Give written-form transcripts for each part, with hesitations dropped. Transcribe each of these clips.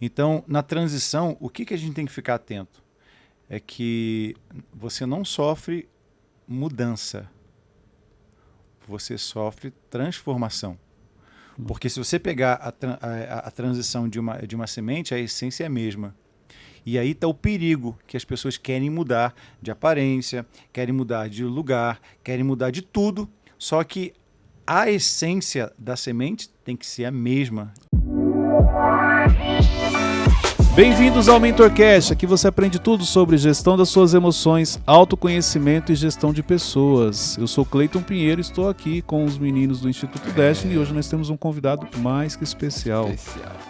Então, na transição, o que a gente tem que ficar atento? É que você não sofre mudança, você sofre transformação. Porque se você pegar a transição de uma semente, a essência é a mesma. E aí está o perigo, que as pessoas querem mudar de aparência, querem mudar de lugar, querem mudar de tudo, só que a essência da semente tem que ser a mesma. Bem-vindos ao MentorCast, aqui você aprende tudo sobre gestão das suas emoções, autoconhecimento e gestão de pessoas. Eu sou Cleiton Pinheiro e estou aqui com os meninos do Instituto Destiny e hoje nós temos um convidado mais que especial.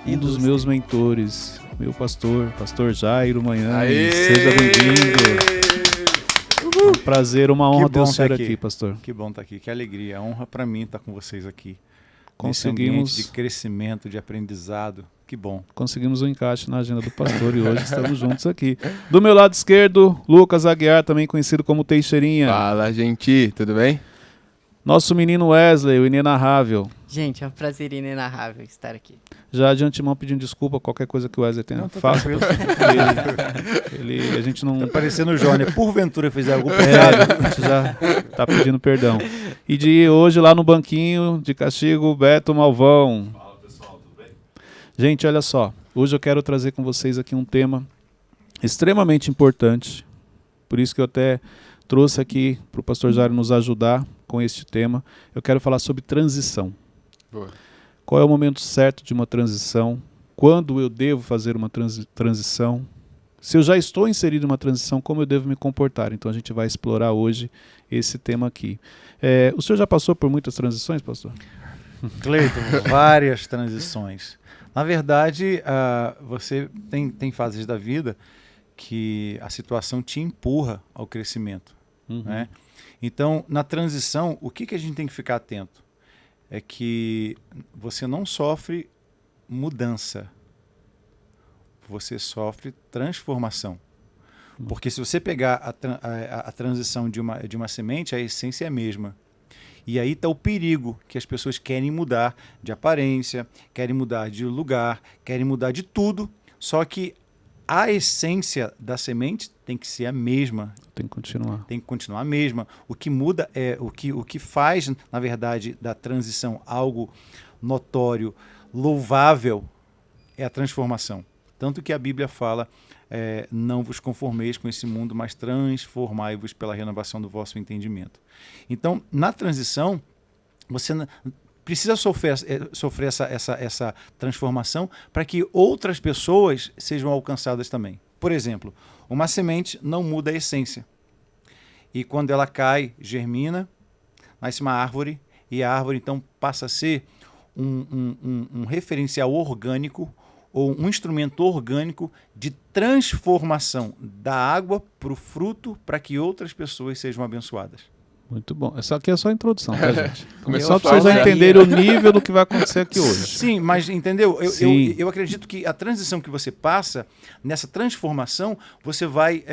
Um dos meus mentores, meu pastor Jairo Manhães. Seja bem-vindo. É um prazer, uma honra ter você aqui, pastor. Que bom estar aqui, que alegria, a honra para mim estar com vocês aqui. Conseguimos de crescimento, de aprendizado. Que bom. Conseguimos um encaixe na agenda do pastor e hoje estamos juntos aqui. Do meu lado esquerdo, Lucas Aguiar, também conhecido como Teixeirinha. Fala, gente, tudo bem? Nosso menino Wesley, o inenarrável. Gente, é um prazer inenarrável estar aqui. Já de antemão pedindo desculpa, qualquer coisa que o Wesley tenha. Faça. A gente não... Tá parecendo o Johnny. Porventura fez algo pecado. A gente já tá pedindo perdão. E de hoje lá no banquinho de castigo, Beto Malvão. Fala, pessoal, tudo bem? Gente, olha só. Hoje eu quero trazer com vocês aqui um tema extremamente importante. Por isso que eu até trouxe aqui para o pastor Jairo nos ajudar com este tema. Eu quero falar sobre transição. Boa. Qual é o momento certo de uma transição? Quando eu devo fazer uma transição? Se eu já estou inserido em uma transição, como eu devo me comportar? Então a gente vai explorar hoje esse tema aqui. O senhor já passou por muitas transições, pastor? Cleiton, várias transições. Na verdade, você tem fases da vida que a situação te empurra ao crescimento. Né? Então, na transição, o que a gente tem que ficar atento? É que você não sofre mudança, você sofre transformação. Porque se você pegar a transição de uma semente, a essência é a mesma. E aí está o perigo, que as pessoas querem mudar de aparência, querem mudar de lugar, querem mudar de tudo, só que a essência da semente tem que ser a mesma. Tem que continuar. Tem que continuar a mesma. O que muda é o que faz, na verdade, da transição algo notório, louvável, é a transformação. Tanto que a Bíblia fala, não vos conformeis com esse mundo, mas transformai-vos pela renovação do vosso entendimento. Então, na transição, você precisa sofrer essa transformação para que outras pessoas sejam alcançadas também. Por exemplo, uma semente não muda a essência. E quando ela cai, germina, nasce uma árvore, e a árvore então passa a ser um referencial orgânico ou um instrumento orgânico de transformação da água para o fruto para que outras pessoas sejam abençoadas. Muito bom. Essa aqui é só a introdução, tá, gente? Começou só para vocês já entenderem o nível do que vai acontecer aqui hoje. Sim, mas entendeu? Eu acredito que a transição que você passa, nessa transformação, você vai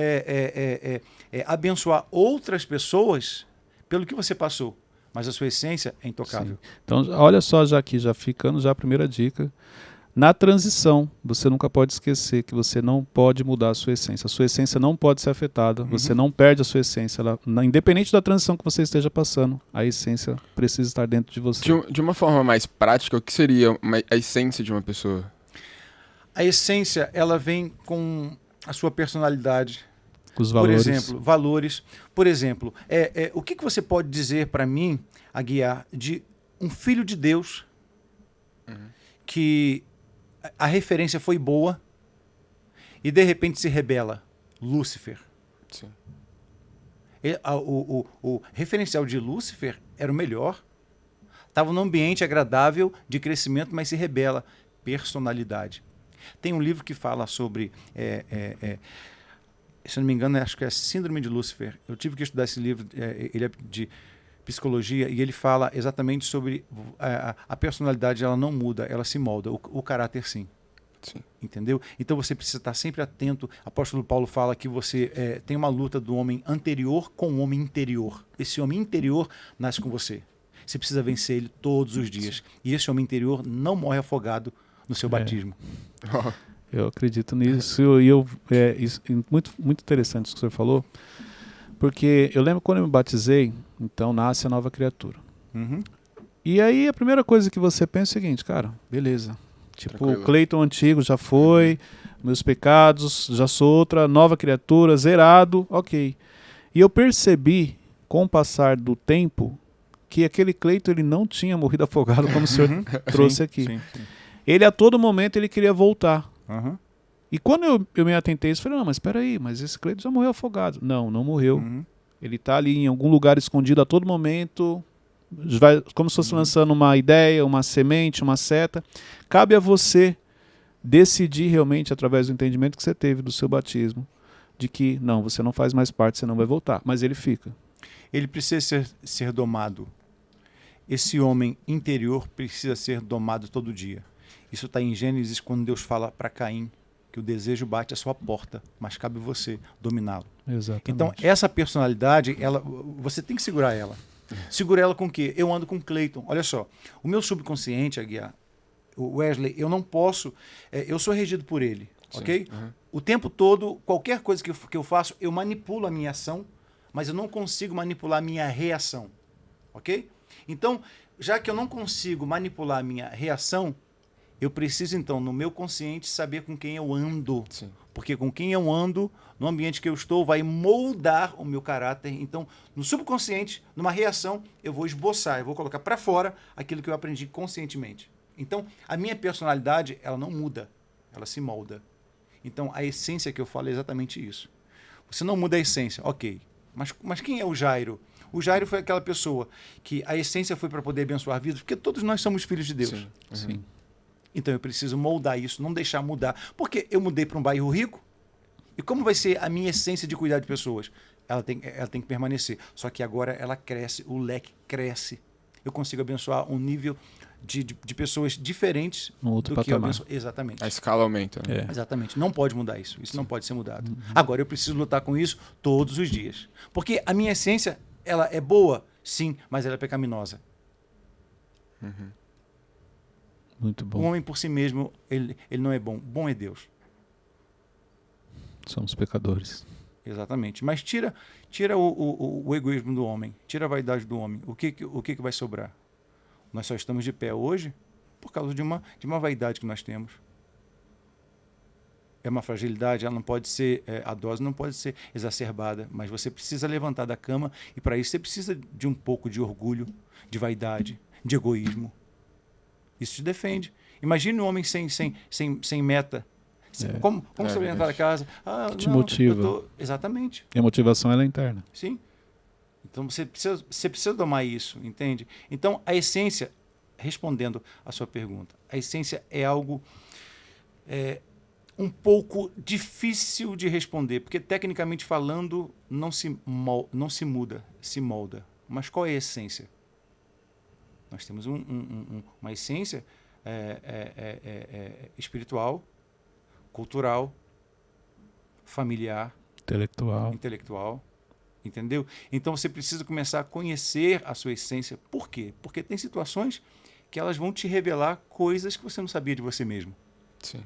abençoar outras pessoas pelo que você passou. Mas a sua essência é intocável. Sim. Então, olha só, já aqui, já ficando já a primeira dica. Na transição, você nunca pode esquecer que você não pode mudar a sua essência. A sua essência não pode ser afetada, você não perde a sua essência. Independente da transição que você esteja passando, a essência precisa estar dentro de você. De uma forma mais prática, o que seria a essência de uma pessoa? A essência, ela vem com a sua personalidade. Os valores. Por exemplo, valores. Por exemplo, o que você pode dizer para mim, Aguiar, de um filho de Deus que a referência foi boa e de repente se rebela? Lúcifer. Sim. O referencial de Lúcifer era o melhor. Estava num ambiente agradável de crescimento, mas se rebela. Personalidade. Tem um livro que fala sobre, se não me engano, acho que é Síndrome de Lúcifer. Eu tive que estudar esse livro, ele é de psicologia, e ele fala exatamente sobre a personalidade, ela não muda, ela se molda, o caráter sim. Sim. Entendeu? Então você precisa estar sempre atento. O apóstolo Paulo fala que você tem uma luta do homem anterior com o homem interior. Esse homem interior nasce com você. Você precisa vencer ele todos os dias. E esse homem interior não morre afogado no seu batismo. Eu acredito nisso. Muito, muito interessante isso que você falou, porque eu lembro quando eu me batizei, então nasce a nova criatura. Uhum. E aí a primeira coisa que você pensa é o seguinte, cara, beleza. Tipo, Tranquilo. o Cleiton antigo já foi, meus pecados, já sou outra nova criatura, zerado, ok. E eu percebi, com o passar do tempo, que aquele Cleiton ele não tinha morrido afogado, como o senhor trouxe Sim, aqui. sim, sim. Ele a todo momento ele queria voltar. Uhum. E quando eu me atentei a isso, eu falei, não, mas espera aí, mas esse Cleiton já morreu afogado. Não, não morreu. Uhum. Ele está ali em algum lugar escondido a todo momento, vai, como se fosse lançando uma ideia, uma semente, uma seta. Cabe a você decidir realmente, através do entendimento que você teve do seu batismo, de que não, você não faz mais parte, você não vai voltar. Mas ele fica. Ele precisa ser domado. Esse homem interior precisa ser domado todo dia. Isso está em Gênesis, quando Deus fala para Caim que o desejo bate à sua porta, mas cabe você dominá-lo. Exatamente. Então, essa personalidade, você tem que segurar ela. Segura ela com o quê? Eu ando com Cleiton. Olha só, o meu subconsciente, Aguiar, o Wesley, eu não posso... eu sou regido por ele, Sim. ok? Uhum. O tempo todo, qualquer coisa que eu faço, eu manipulo a minha ação, mas eu não consigo manipular a minha reação, ok? Então, já que eu não consigo manipular a minha reação, eu preciso, então, no meu consciente, saber com quem eu ando. Sim. Porque com quem eu ando, no ambiente que eu estou, vai moldar o meu caráter. Então, no subconsciente, numa reação, eu vou esboçar, eu vou colocar para fora aquilo que eu aprendi conscientemente. Então, a minha personalidade, ela não muda, ela se molda. Então, a essência que eu falo é exatamente isso. Você não muda a essência, ok. Mas quem é o Jairo? O Jairo foi aquela pessoa que a essência foi para poder abençoar vidas, porque todos nós somos filhos de Deus. Sim. Uhum. Sim. Então eu preciso moldar isso, não deixar mudar. Porque eu mudei para um bairro rico, e como vai ser a minha essência de cuidar de pessoas? Ela tem que permanecer. Só que agora ela cresce, o leque cresce. Eu consigo abençoar um nível de pessoas diferentes Um outro do que eu patamar. abençoo. Exatamente. A escala aumenta. Né? É. Exatamente. Não pode mudar isso. Isso não pode ser mudado. Agora eu preciso lutar com isso todos os dias. Porque a minha essência, ela é boa, sim, mas ela é pecaminosa. Uhum. Muito O bom. homem por si mesmo, ele não é bom. Bom é Deus. Somos pecadores. Exatamente. Mas tira o egoísmo do homem, tira a vaidade do homem. O que vai sobrar? Nós só estamos de pé hoje por causa de uma vaidade que nós temos. É uma fragilidade, ela não pode ser, a dose não pode ser exacerbada, mas você precisa levantar da cama e para isso você precisa de um pouco de orgulho, de vaidade, de egoísmo. Isso te defende. Imagine um homem sem meta. Como você vai entrar da casa? Te motiva. Exatamente. E a motivação ela é interna. Sim. Então você precisa domar isso, entende? Então a essência, respondendo a sua pergunta, a essência é algo um pouco difícil de responder, porque tecnicamente falando não se muda, se molda. Mas qual é a essência? Nós temos uma essência espiritual, cultural, familiar, intelectual, entendeu? Então você precisa começar a conhecer a sua essência. Por quê? Porque tem situações que elas vão te revelar coisas que você não sabia de você mesmo. Sim.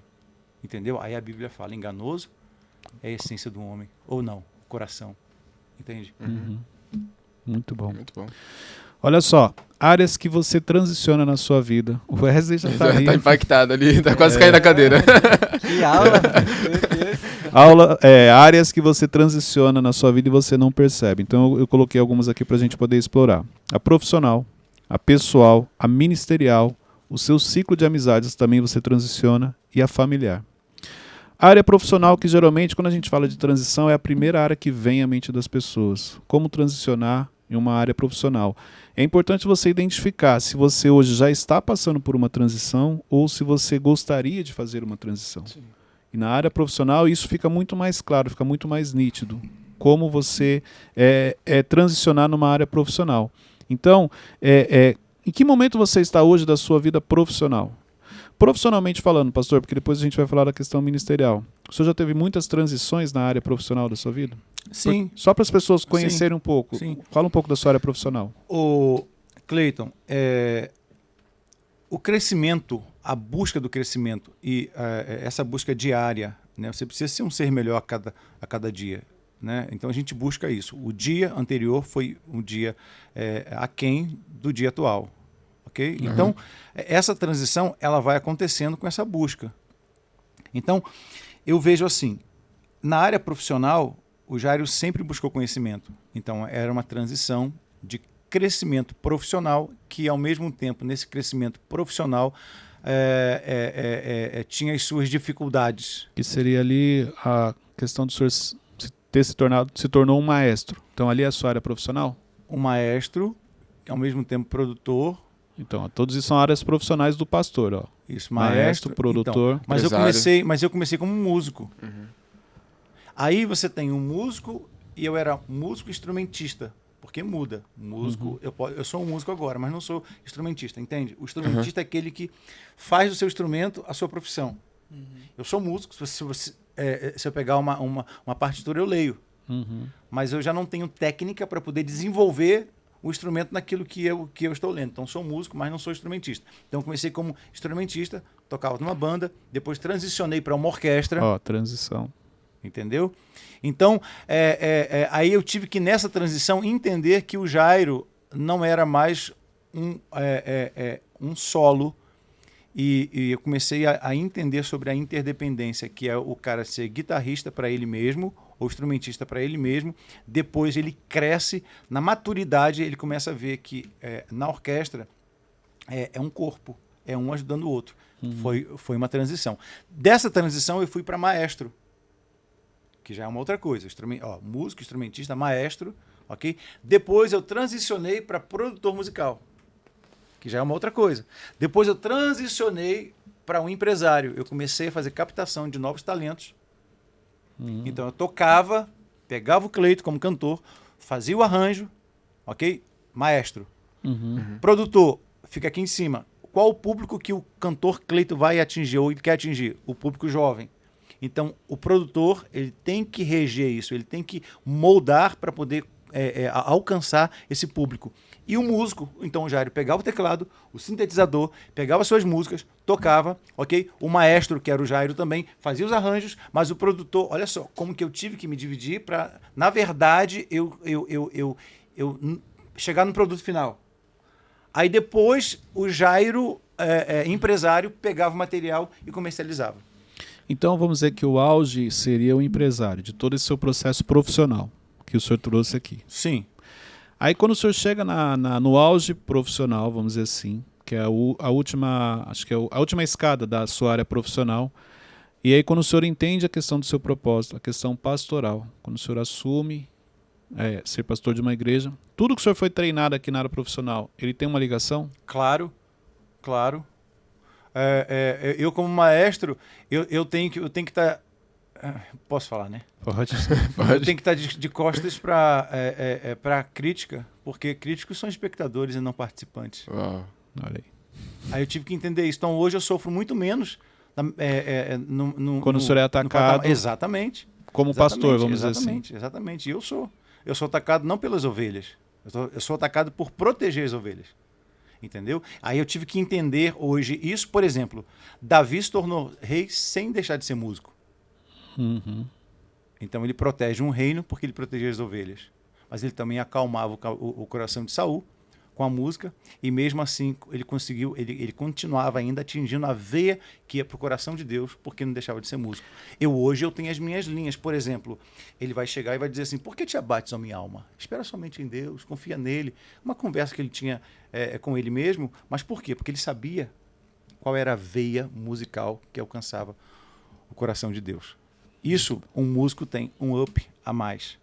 Entendeu? Aí a Bíblia fala, enganoso é a essência do homem, ou não, o coração. Entende? Uhum. Muito bom. Muito bom. Olha só, áreas que você transiciona na sua vida. O Wesley já está Tá impactado ali, tá quase caindo da cadeira. Que aula! Meu Deus. Áreas que você transiciona na sua vida e você não percebe. Então eu coloquei algumas aqui para a gente poder explorar. A profissional, a pessoal, a ministerial, o seu ciclo de amizades também você transiciona e a familiar. A área profissional, que geralmente quando a gente fala de transição é a primeira área que vem à mente das pessoas. Como transicionar em uma área profissional. É importante você identificar se você hoje já está passando por uma transição ou se você gostaria de fazer uma transição. Sim. E na área profissional isso fica muito mais claro, fica muito mais nítido. Como você transicionar numa área profissional. Então, em que momento você está hoje da sua vida profissional? Profissionalmente falando, pastor, porque depois a gente vai falar da questão ministerial. O senhor já teve muitas transições na área profissional da sua vida? Sim. Só para as pessoas conhecerem um pouco. Sim. Fala um pouco da sua área profissional. O Cleiton, o crescimento a busca do crescimento e essa busca diária, né? Você precisa ser um ser melhor a cada dia, né? Então a gente busca isso. O dia anterior foi um dia aquém do dia atual, ok? Uhum. Então essa transição ela vai acontecendo com essa busca. Então eu vejo assim, na área profissional o Jairo sempre buscou conhecimento. Então era uma transição de crescimento profissional que ao mesmo tempo nesse crescimento profissional tinha as suas dificuldades. Que seria ali a questão do senhor ter se tornou um maestro. Então ali é a sua área profissional? Um maestro, ao mesmo tempo produtor. Então, todos isso são áreas profissionais do pastor, ó. Isso, maestro, produtor. Então, mas eu comecei como músico. Uhum. Aí você tem um músico e eu era músico instrumentista. Porque muda. Músico, eu sou um músico agora, mas não sou instrumentista, entende? O instrumentista é aquele que faz do seu instrumento a sua profissão. Eu sou músico, se eu pegar uma partitura, eu leio. Mas eu já não tenho técnica para poder desenvolver o instrumento naquilo que eu estou lendo. Então, sou músico, mas não sou instrumentista. Então, comecei como instrumentista, tocava numa banda, depois transicionei para uma orquestra. Ó, transição. Entendeu? Então, aí eu tive que, nessa transição, entender que o Jairo não era mais um solo. E eu comecei a entender sobre a interdependência, que é o cara ser guitarrista para ele mesmo, ou instrumentista para ele mesmo. Depois ele cresce, na maturidade ele começa a ver que na orquestra é um corpo, é um ajudando o outro. Foi uma transição. Dessa transição eu fui para maestro, que já é uma outra coisa. Músico, instrumentista, maestro, ok? Depois eu transicionei para produtor musical, que já é uma outra coisa. Depois eu transicionei para um empresário. Eu comecei a fazer captação de novos talentos. Então eu tocava, pegava o Cleito como cantor, fazia o arranjo, ok? Maestro. Produtor, fica aqui em cima. Qual o público que o cantor Cleito vai atingir ou ele quer atingir? O público jovem. Então, o produtor ele tem que reger isso, ele tem que moldar para poder alcançar esse público. E o músico, então o Jairo pegava o teclado, o sintetizador, pegava suas músicas, tocava, ok? O maestro, que era o Jairo também, fazia os arranjos, mas o produtor, olha só, como que eu tive que me dividir para, na verdade, eu chegar no produto final. Aí depois o Jairo, empresário, pegava o material e comercializava. Então vamos dizer que o auge seria o empresário, de todo esse seu processo profissional que o senhor trouxe aqui. Sim. Aí quando o senhor chega no auge profissional, vamos dizer assim, que é a última, acho que é a última escada da sua área profissional, e aí quando o senhor entende a questão do seu propósito, a questão pastoral, quando o senhor assume ser pastor de uma igreja, tudo que o senhor foi treinado aqui na área profissional, ele tem uma ligação? Claro, claro. Eu como maestro, eu tenho que estar... posso falar, né? Pode. Eu tenho que estar de costas para a crítica, porque críticos são espectadores e não participantes. Uau. Olha aí. Aí eu tive que entender isso. Então hoje eu sofro muito menos quando o senhor é atacado. Exatamente. Como pastor, vamos dizer assim. Exatamente. E eu sou atacado não pelas ovelhas. Eu sou atacado por proteger as ovelhas. Entendeu? Aí eu tive que entender hoje isso. Por exemplo, Davi se tornou rei sem deixar de ser músico. Então ele protege um reino porque ele protegia as ovelhas. Mas ele também acalmava o coração de Saul com a música, e mesmo assim ele continuava ainda atingindo a veia que ia para o coração de Deus, porque não deixava de ser músico. Hoje eu tenho as minhas linhas. Por exemplo, ele vai chegar e vai dizer assim: por que te abates, ó minha alma? Espera somente em Deus, confia nele. Uma conversa que ele tinha com ele mesmo. Mas por quê? Porque ele sabia qual era a veia musical que alcançava o coração de Deus. Isso, um músico tem um up a mais.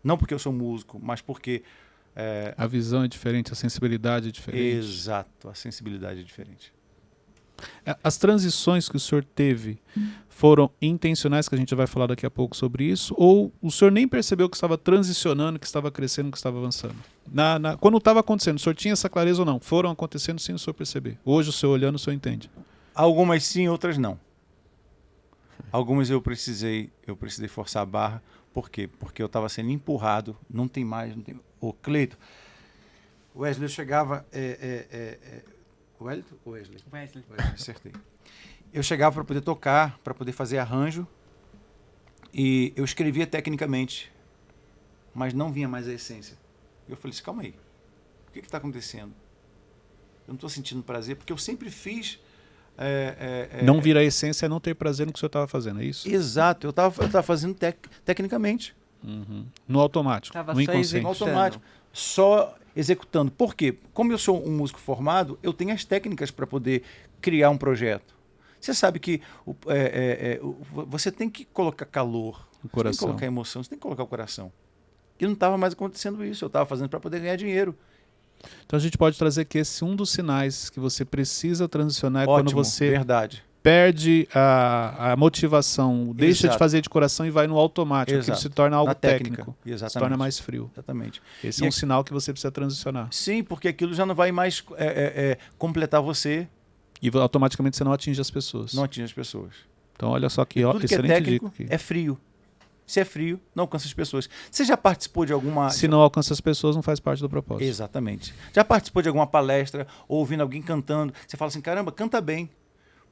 Não porque eu sou músico, mas porque... a visão é diferente, a sensibilidade é diferente. Exato, a sensibilidade é diferente. As transições que o senhor teve foram intencionais, que a gente vai falar daqui a pouco sobre isso, ou o senhor nem percebeu que estava transicionando, que estava crescendo, que estava avançando? Quando estava acontecendo, o senhor tinha essa clareza ou não? Foram acontecendo sem o senhor perceber. Hoje, o senhor olhando, o senhor entende. Algumas sim, outras não. Algumas eu precisei forçar a barra. Por quê? Porque eu estava sendo empurrado. Não tem mais. Ô, Cleito, Wesley, eu chegava... Wellington ou Wesley? Wesley. Acertei. Eu chegava para poder tocar, para poder fazer arranjo, e eu escrevia tecnicamente, mas não vinha mais a essência. E eu falei assim, calma aí, o que está acontecendo? Eu não estou sentindo prazer, porque eu sempre fiz... Não vir a essência é não ter prazer no que o senhor estava fazendo, é isso? Exato, eu tava fazendo tecnicamente. No automático, Tava no só inconsciente. No automático, só executando. Por quê? Como eu sou um músico formado, eu tenho as técnicas para poder criar um projeto. Você sabe que você tem que colocar calor, você tem que colocar emoção, você tem que colocar o coração. E não estava mais acontecendo isso, eu estava fazendo para poder ganhar dinheiro. Então a gente pode trazer que esse um dos sinais que você precisa transicionar é Ótimo, quando você verdade. perde a motivação, deixa Exato. de fazer de coração e vai no automático, aquilo Exato. se torna algo Na técnica. técnico, Exatamente. se torna mais frio. Exatamente. Esse é um sinal que você precisa transicionar. Sim, porque aquilo já não vai mais completar você, E automaticamente você não atinge as pessoas. não atinge as pessoas. Então olha só aqui, ó, Tudo que é excelente técnico dica aqui. é frio. Se é frio, não alcança as pessoas. Você já participou de alguma... Se não alcança as pessoas, não faz parte do propósito. Exatamente. Já participou de alguma palestra, ou ouvindo alguém cantando, você fala assim, caramba, canta bem.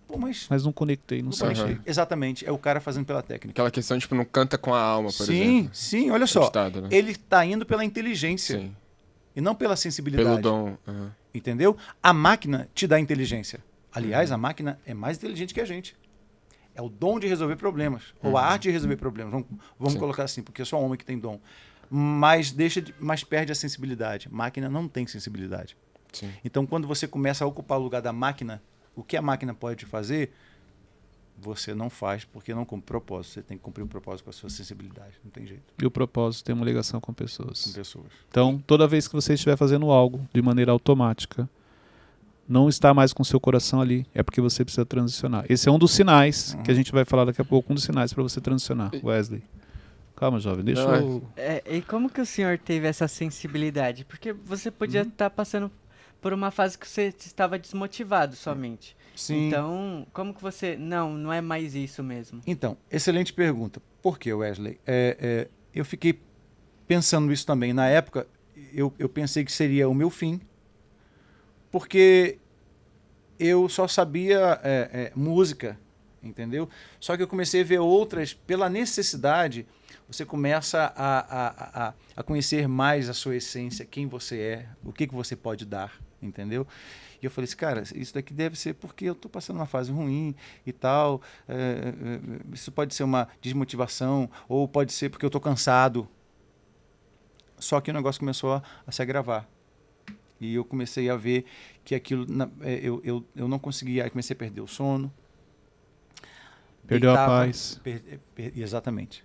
Pô, mas... Mas não conectei, não Não senti. Exatamente, é o cara fazendo pela técnica. Aquela questão, tipo, não canta com a alma, por Sim, exemplo. sim, olha só. Estado, né? Ele está indo pela inteligência Sim. e não pela sensibilidade. Pelo dom. Entendeu? A máquina te dá inteligência. Aliás, a máquina é mais inteligente que a gente. É o dom de resolver problemas. Ou a arte de resolver problemas. Vamos Sim. colocar assim, porque é só homem que tem dom. Mas perde a sensibilidade. Máquina não tem sensibilidade. Sim. Então, quando você começa a ocupar o lugar da máquina, o que a máquina pode fazer, você não faz porque não cumpre propósito. Você tem que cumprir o propósito com a sua sensibilidade. Não tem jeito. E o propósito tem uma ligação com Com pessoas. pessoas. Então, toda vez que você estiver fazendo algo de maneira automática, não está mais com o seu coração ali, é porque você precisa transicionar. Esse é um dos sinais que a gente vai falar daqui a pouco, um dos sinais para você transicionar. Wesley. Calma, jovem, deixa eu... E como que o senhor teve essa sensibilidade? Porque você podia estar passando por uma fase que você estava desmotivado somente. Sim. Então, como que você... Não é mais isso mesmo. Então, excelente pergunta. Por que, Wesley? Eu fiquei pensando isso também. Na época, eu pensei que seria o meu fim, porque eu só sabia música, entendeu? Só que eu comecei a ver outras, pela necessidade, você começa a conhecer mais a sua essência, quem você é, o que você pode dar, entendeu? E eu falei assim, cara, isso daqui deve ser porque eu estou passando uma fase ruim e tal, isso pode ser uma desmotivação, ou pode ser porque eu estou cansado. Só que o negócio começou a se agravar. E eu comecei a ver que aquilo, eu não conseguia, aí comecei a perder o sono. Perdeu a paz. Exatamente.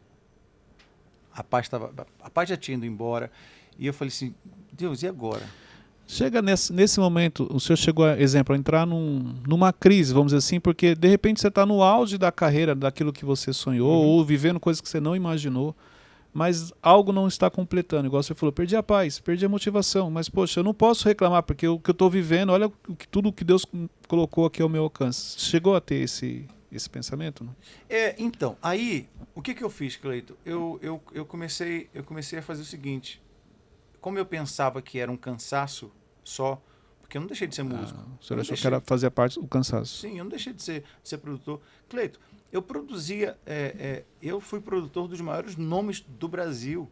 A paz já tinha ido embora. E eu falei assim, Deus, e agora? Chega nesse momento, o senhor chegou, exemplo, a entrar numa crise, vamos dizer assim, porque de repente você está no auge da carreira, daquilo que você sonhou, ou vivendo coisas que você não imaginou, mas algo não está completando. Igual você falou, perdi a paz, perdi a motivação, mas poxa, eu não posso reclamar, porque o que eu estou vivendo, olha tudo que Deus colocou aqui ao meu alcance. Chegou a ter esse pensamento? Não? Então, aí, o que eu fiz, Cleito? Eu comecei a fazer o seguinte, como eu pensava que era um cansaço só, porque eu não deixei de ser músico. O senhor achou que era fazer parte do cansaço? Sim, eu não deixei de ser produtor. Cleito, eu produzia, eu fui produtor dos maiores nomes do Brasil.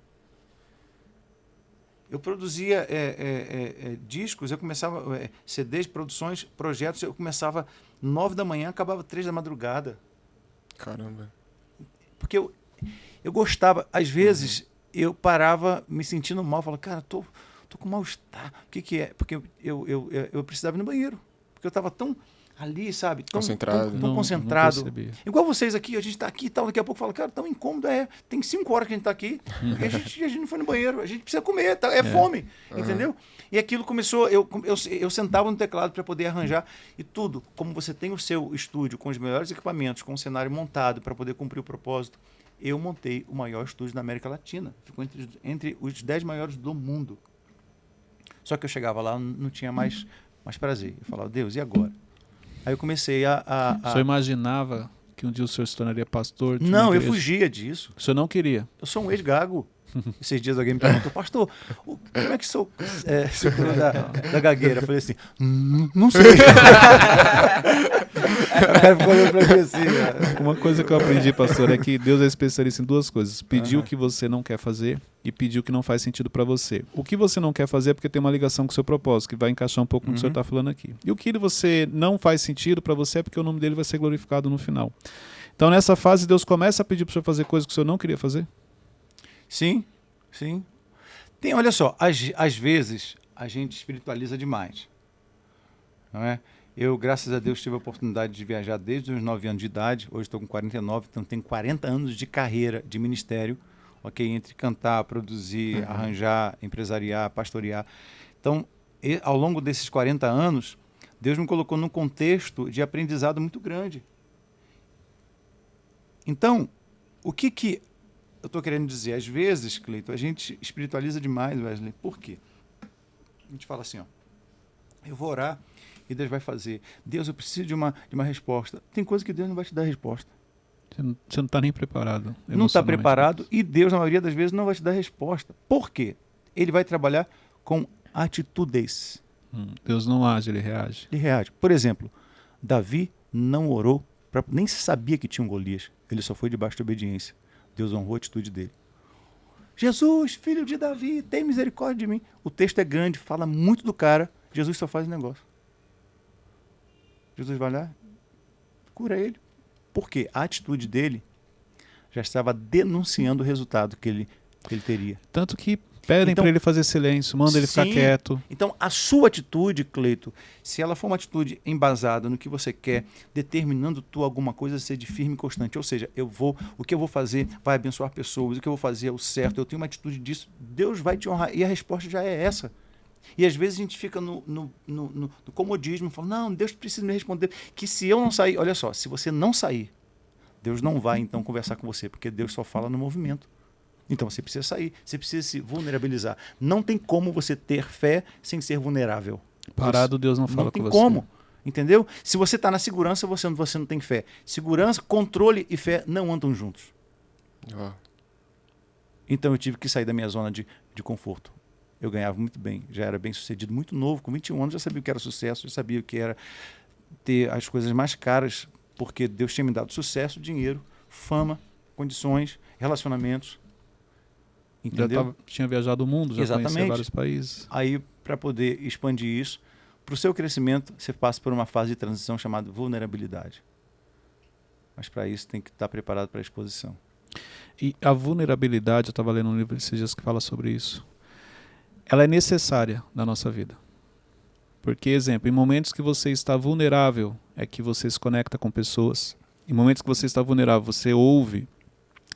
Eu produzia discos, eu começava CDs, produções, projetos, eu começava 9 da manhã, acabava 3 da madrugada. Caramba. Porque eu gostava, às vezes eu parava me sentindo mal, falava, cara, tô com mal-estar. O que é? Porque eu precisava ir no banheiro. Porque eu estava tão ali, sabe? Tão Concentrado. Tão concentrado. Não percebia. Igual vocês aqui, a gente está aqui e tal, daqui a pouco fala, cara, tão incômodo, tem 5 horas que a gente está aqui e a gente não foi no banheiro, a gente precisa comer, fome, entendeu? E aquilo começou, eu sentava no teclado para poder arranjar e tudo, como você tem o seu estúdio com os melhores equipamentos, com um cenário montado para poder cumprir o propósito, eu montei o maior estúdio da América Latina, ficou entre os 10 maiores do mundo. Só que eu chegava lá, não tinha mais prazer, eu falava, Deus, e agora? Aí eu comecei O senhor imaginava que um dia o senhor se tornaria pastor? Não, eu fugia disso. O senhor não queria? Eu sou um ex-gago. Esses dias alguém me perguntou, pastor, como é que sou se curou da gagueira? Eu falei assim, não sei. O cara ficou olhando pra mim assim. Uma coisa que eu aprendi, pastor, é que Deus é especialista em duas coisas. Pedir o que você não quer fazer e pedir o que não faz sentido para você. O que você não quer fazer é porque tem uma ligação com o seu propósito, que vai encaixar um pouco no que o senhor está falando aqui. E o que você não faz sentido para você é porque o nome dele vai ser glorificado no final. Então, nessa fase, Deus começa a pedir para o senhor fazer coisas que o senhor não queria fazer? Sim, sim. Olha só, às vezes a gente espiritualiza demais. Não é? Eu, graças a Deus, tive a oportunidade de viajar desde os 9 anos de idade. Hoje estou com 49, então tenho 40 anos de carreira, de ministério, ok? Entre cantar, produzir, arranjar, empresariar, pastorear. Então, ao longo desses 40 anos, Deus me colocou num contexto de aprendizado muito grande. Então, o que eu estou querendo dizer? Às vezes, Cleiton, a gente espiritualiza demais, Wesley. Por quê? A gente fala assim, ó, eu vou orar e Deus vai fazer. Deus, eu preciso de uma resposta. Tem coisa que Deus não vai te dar resposta. Você não está nem preparado. Não está preparado e Deus, na maioria das vezes, não vai te dar resposta. Por quê? Ele vai trabalhar com atitudes. Deus não age, ele reage. Ele reage. Por exemplo, Davi não orou, nem sabia que tinha um Golias. Ele só foi debaixo de obediência. Deus honrou a atitude dele. Jesus, filho de Davi, tem misericórdia de mim. O texto é grande, fala muito do cara. Jesus só faz o negócio. Jesus vai lá, cura ele. Por quê? A atitude dele já estava denunciando o resultado que ele teria. Tanto que pedem para ele fazer silêncio, manda ele ficar quieto. Então, a sua atitude, Cleito, se ela for uma atitude embasada no que você quer, determinando tu alguma coisa, ser de firme e constante. Ou seja, o que eu vou fazer vai abençoar pessoas, o que eu vou fazer é o certo, eu tenho uma atitude disso, Deus vai te honrar. E a resposta já é essa. E às vezes a gente fica no comodismo, falando, não, Deus precisa me responder, que se eu não sair, olha só, se você não sair, Deus não vai então conversar com você, porque Deus só fala no movimento. Então você precisa sair, você precisa se vulnerabilizar. Não tem como você ter fé sem ser vulnerável. Parado, Deus não fala com você. Não tem como, entendeu? Se você está na segurança, você não tem fé. Segurança, controle e fé não andam juntos. Então eu tive que sair da minha zona de conforto. Eu ganhava muito bem, já era bem sucedido, muito novo, com 21 anos já sabia o que era sucesso, já sabia o que era ter as coisas mais caras, porque Deus tinha me dado sucesso, dinheiro, fama, condições, relacionamentos. Entendeu? Tinha viajado o mundo, já conhecia vários países. Aí, para poder expandir isso, para o seu crescimento, você passa por uma fase de transição chamada vulnerabilidade. Mas para isso tem que estar preparado para a exposição. E a vulnerabilidade, eu estava lendo um livro esses dias que fala sobre isso, ela é necessária na nossa vida. Porque, exemplo, em momentos que você está vulnerável, é que você se conecta com pessoas. Em momentos que você está vulnerável, você ouve,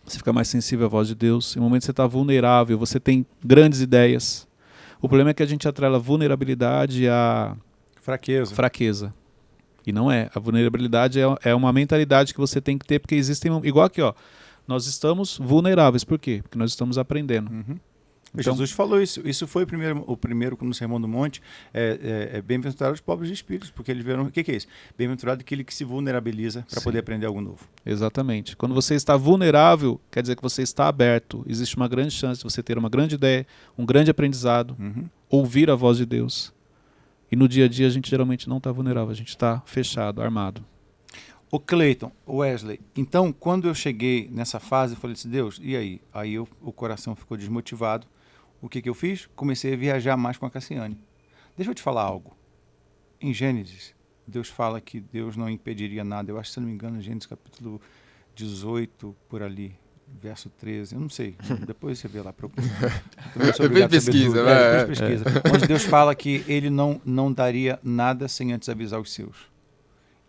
você fica mais sensível à voz de Deus. Em momentos que você está vulnerável, você tem grandes ideias. O problema é que a gente atrela a vulnerabilidade à fraqueza. E não é. A vulnerabilidade é uma mentalidade que você tem que ter, porque existem... Igual aqui, ó. Nós estamos vulneráveis. Por quê? Porque nós estamos aprendendo. Então, Jesus falou isso. Isso foi o primeiro no Sermão do Monte. Bem-aventurado os pobres de espíritos, porque eles viram... O que é isso? Bem-aventurado aquele que se vulnerabiliza para poder aprender algo novo. Exatamente. Quando você está vulnerável, quer dizer que você está aberto. Existe uma grande chance de você ter uma grande ideia, um grande aprendizado, ouvir a voz de Deus. E no dia a dia a gente geralmente não está vulnerável, a gente está fechado, armado. O Cleiton, o Wesley, então quando eu cheguei nessa fase, eu falei assim, Deus, e aí? Aí o coração ficou desmotivado. O que eu fiz? Comecei a viajar mais com a Cassiane. Deixa eu te falar algo. Em Gênesis, Deus fala que Deus não impediria nada. Eu acho, se não me engano, Gênesis capítulo 18, por ali, verso 13. Eu não sei. Depois você vê lá. Depois pesquisa. Depois pesquisa. Onde Deus fala que ele não daria nada sem antes avisar os seus.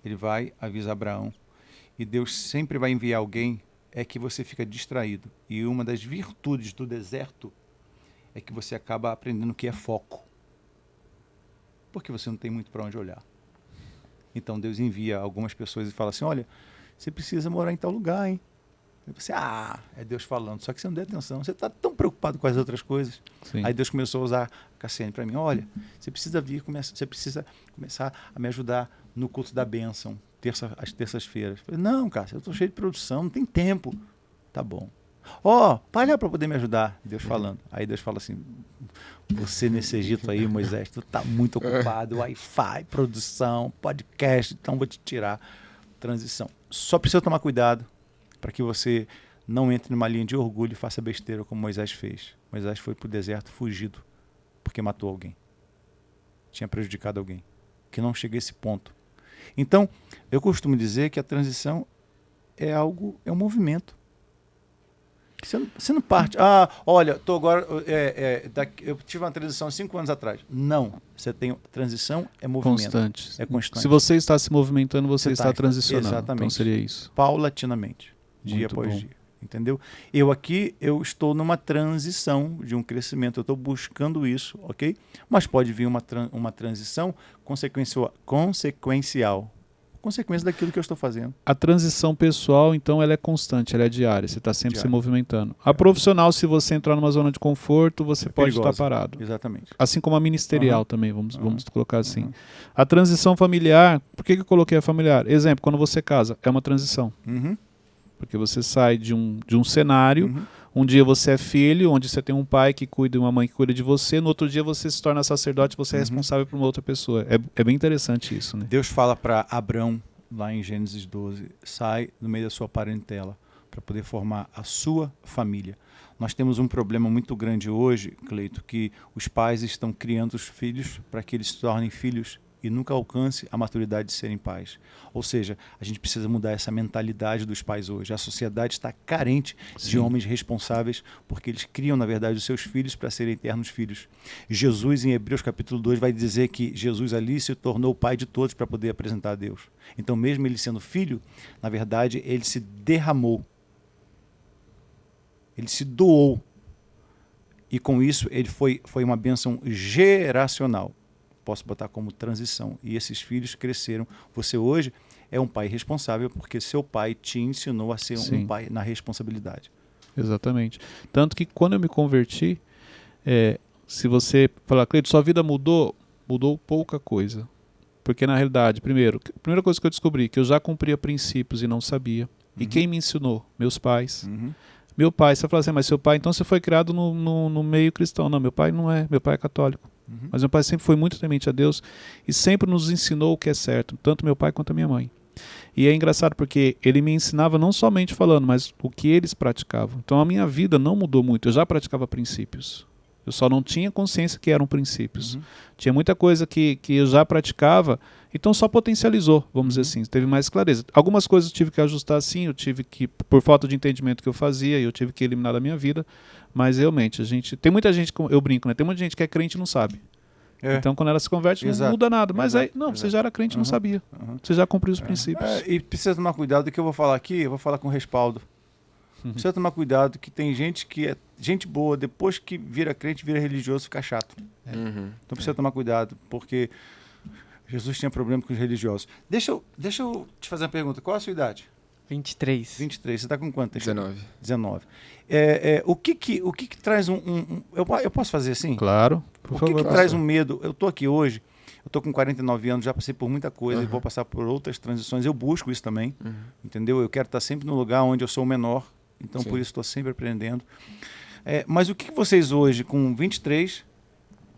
Ele vai avisar Abraão. E Deus sempre vai enviar alguém que você fica distraído. E uma das virtudes do deserto é que você acaba aprendendo o que é foco. Porque você não tem muito para onde olhar. Então Deus envia algumas pessoas e fala assim, olha, você precisa morar em tal lugar, hein? Aí você, é Deus falando, só que você não deu atenção, você está tão preocupado com as outras coisas. Sim. Aí Deus começou a usar a Cassiane para mim, olha, você precisa você precisa começar a me ajudar no culto da bênção, às terças-feiras. Eu falei, não, cara, eu estou cheio de produção, não tem tempo. Tá bom. Vai lá para poder me ajudar. Deus falando. Aí Deus fala assim, você nesse Egito aí, Moisés, tu tá muito ocupado, Wi-Fi, produção, podcast, então vou te tirar. Transição. Só precisa tomar cuidado para que você não entre numa linha de orgulho e faça besteira como Moisés fez. Moisés foi para o deserto fugido porque matou alguém. Tinha prejudicado alguém. Que não chegue a esse ponto. Então, eu costumo dizer que a transição é um movimento. Você não parte. Olha, tô agora. Eu tive uma transição 5 anos atrás. Não. Você tem transição, é movimento. Constante. É constante. Se você está se movimentando, você está transicionando. Exatamente. Então seria isso. Paulatinamente. Dia Muito após bom. dia. Entendeu? Eu estou numa transição de um crescimento. Eu estou buscando isso, ok? Mas pode vir uma transição consequencial. Consequência daquilo que eu estou fazendo. A transição pessoal, então, ela é constante, ela é diária. Você está sempre se movimentando. A profissional, se você entrar numa zona de conforto, você pode estar parado. Exatamente. Assim como a ministerial também, vamos colocar assim. A transição familiar, por que eu coloquei a familiar? Exemplo, quando você casa, é uma transição. Porque você sai de um cenário, um dia você é filho, onde você tem um pai que cuida e uma mãe que cuida de você, no outro dia você se torna sacerdote, você é responsável por uma outra pessoa. É bem interessante isso, né? Deus fala para Abrão, lá em Gênesis 12, sai do meio da sua parentela para poder formar a sua família. Nós temos um problema muito grande hoje, Cleito, que os pais estão criando os filhos para que eles se tornem filhos e nunca alcance a maturidade de serem pais. Ou seja, a gente precisa mudar essa mentalidade dos pais hoje. A sociedade está carente de homens responsáveis porque eles criam, na verdade, os seus filhos para serem eternos filhos. Jesus, em Hebreus capítulo 2, vai dizer que Jesus ali se tornou o pai de todos para poder apresentar a Deus. Então, mesmo ele sendo filho, na verdade, ele se derramou. Ele se doou. E com isso, ele foi uma bênção geracional. Posso botar como transição. E esses filhos cresceram. Você hoje é um pai responsável porque seu pai te ensinou a ser um pai na responsabilidade. Exatamente. Tanto que quando eu me converti, se você falar, Cleito, sua vida mudou pouca coisa. Porque na realidade, a primeira coisa que eu descobri, que eu já cumpria princípios e não sabia. E quem me ensinou? Meus pais. Meu pai, você fala assim, mas seu pai, então você foi criado no meio cristão. Não, meu pai não é, meu pai é católico. Mas meu pai sempre foi muito temente a Deus e sempre nos ensinou o que é certo, tanto meu pai quanto a minha mãe. E é engraçado porque ele me ensinava não somente falando, mas o que eles praticavam. Então a minha vida não mudou muito, eu já praticava princípios. Eu só não tinha consciência que eram princípios. Tinha muita coisa que eu já praticava, então só potencializou, vamos dizer assim, teve mais clareza. Algumas coisas eu tive que ajustar sim, eu tive que, por falta de entendimento que eu fazia, eu tive que eliminar da minha vida, mas realmente, tem muita gente, eu brinco, né? Tem muita gente que é crente e não sabe. Então quando ela se converte não muda nada, mas aí, não, você já era crente e não sabia. Você já cumpriu os princípios. E precisa tomar cuidado do que eu vou falar aqui, eu vou falar com respaldo. Precisa tomar cuidado que tem gente que é gente boa, depois que vira crente, vira religioso, fica chato. Então precisa tomar cuidado, porque Jesus tinha problema com os religiosos. Deixa eu te fazer uma pergunta. Qual a sua idade? 23. 23. Você está com quanto? 19. 19. O que traz eu posso fazer assim? Claro. Por favor, que traz um medo? Eu estou aqui hoje, eu estou com 49 anos, já passei por muita coisa e vou passar por outras transições. Eu busco isso também, entendeu? Eu quero estar sempre no lugar onde eu sou o menor, então por isso estou sempre aprendendo. Mas o que vocês hoje, com 23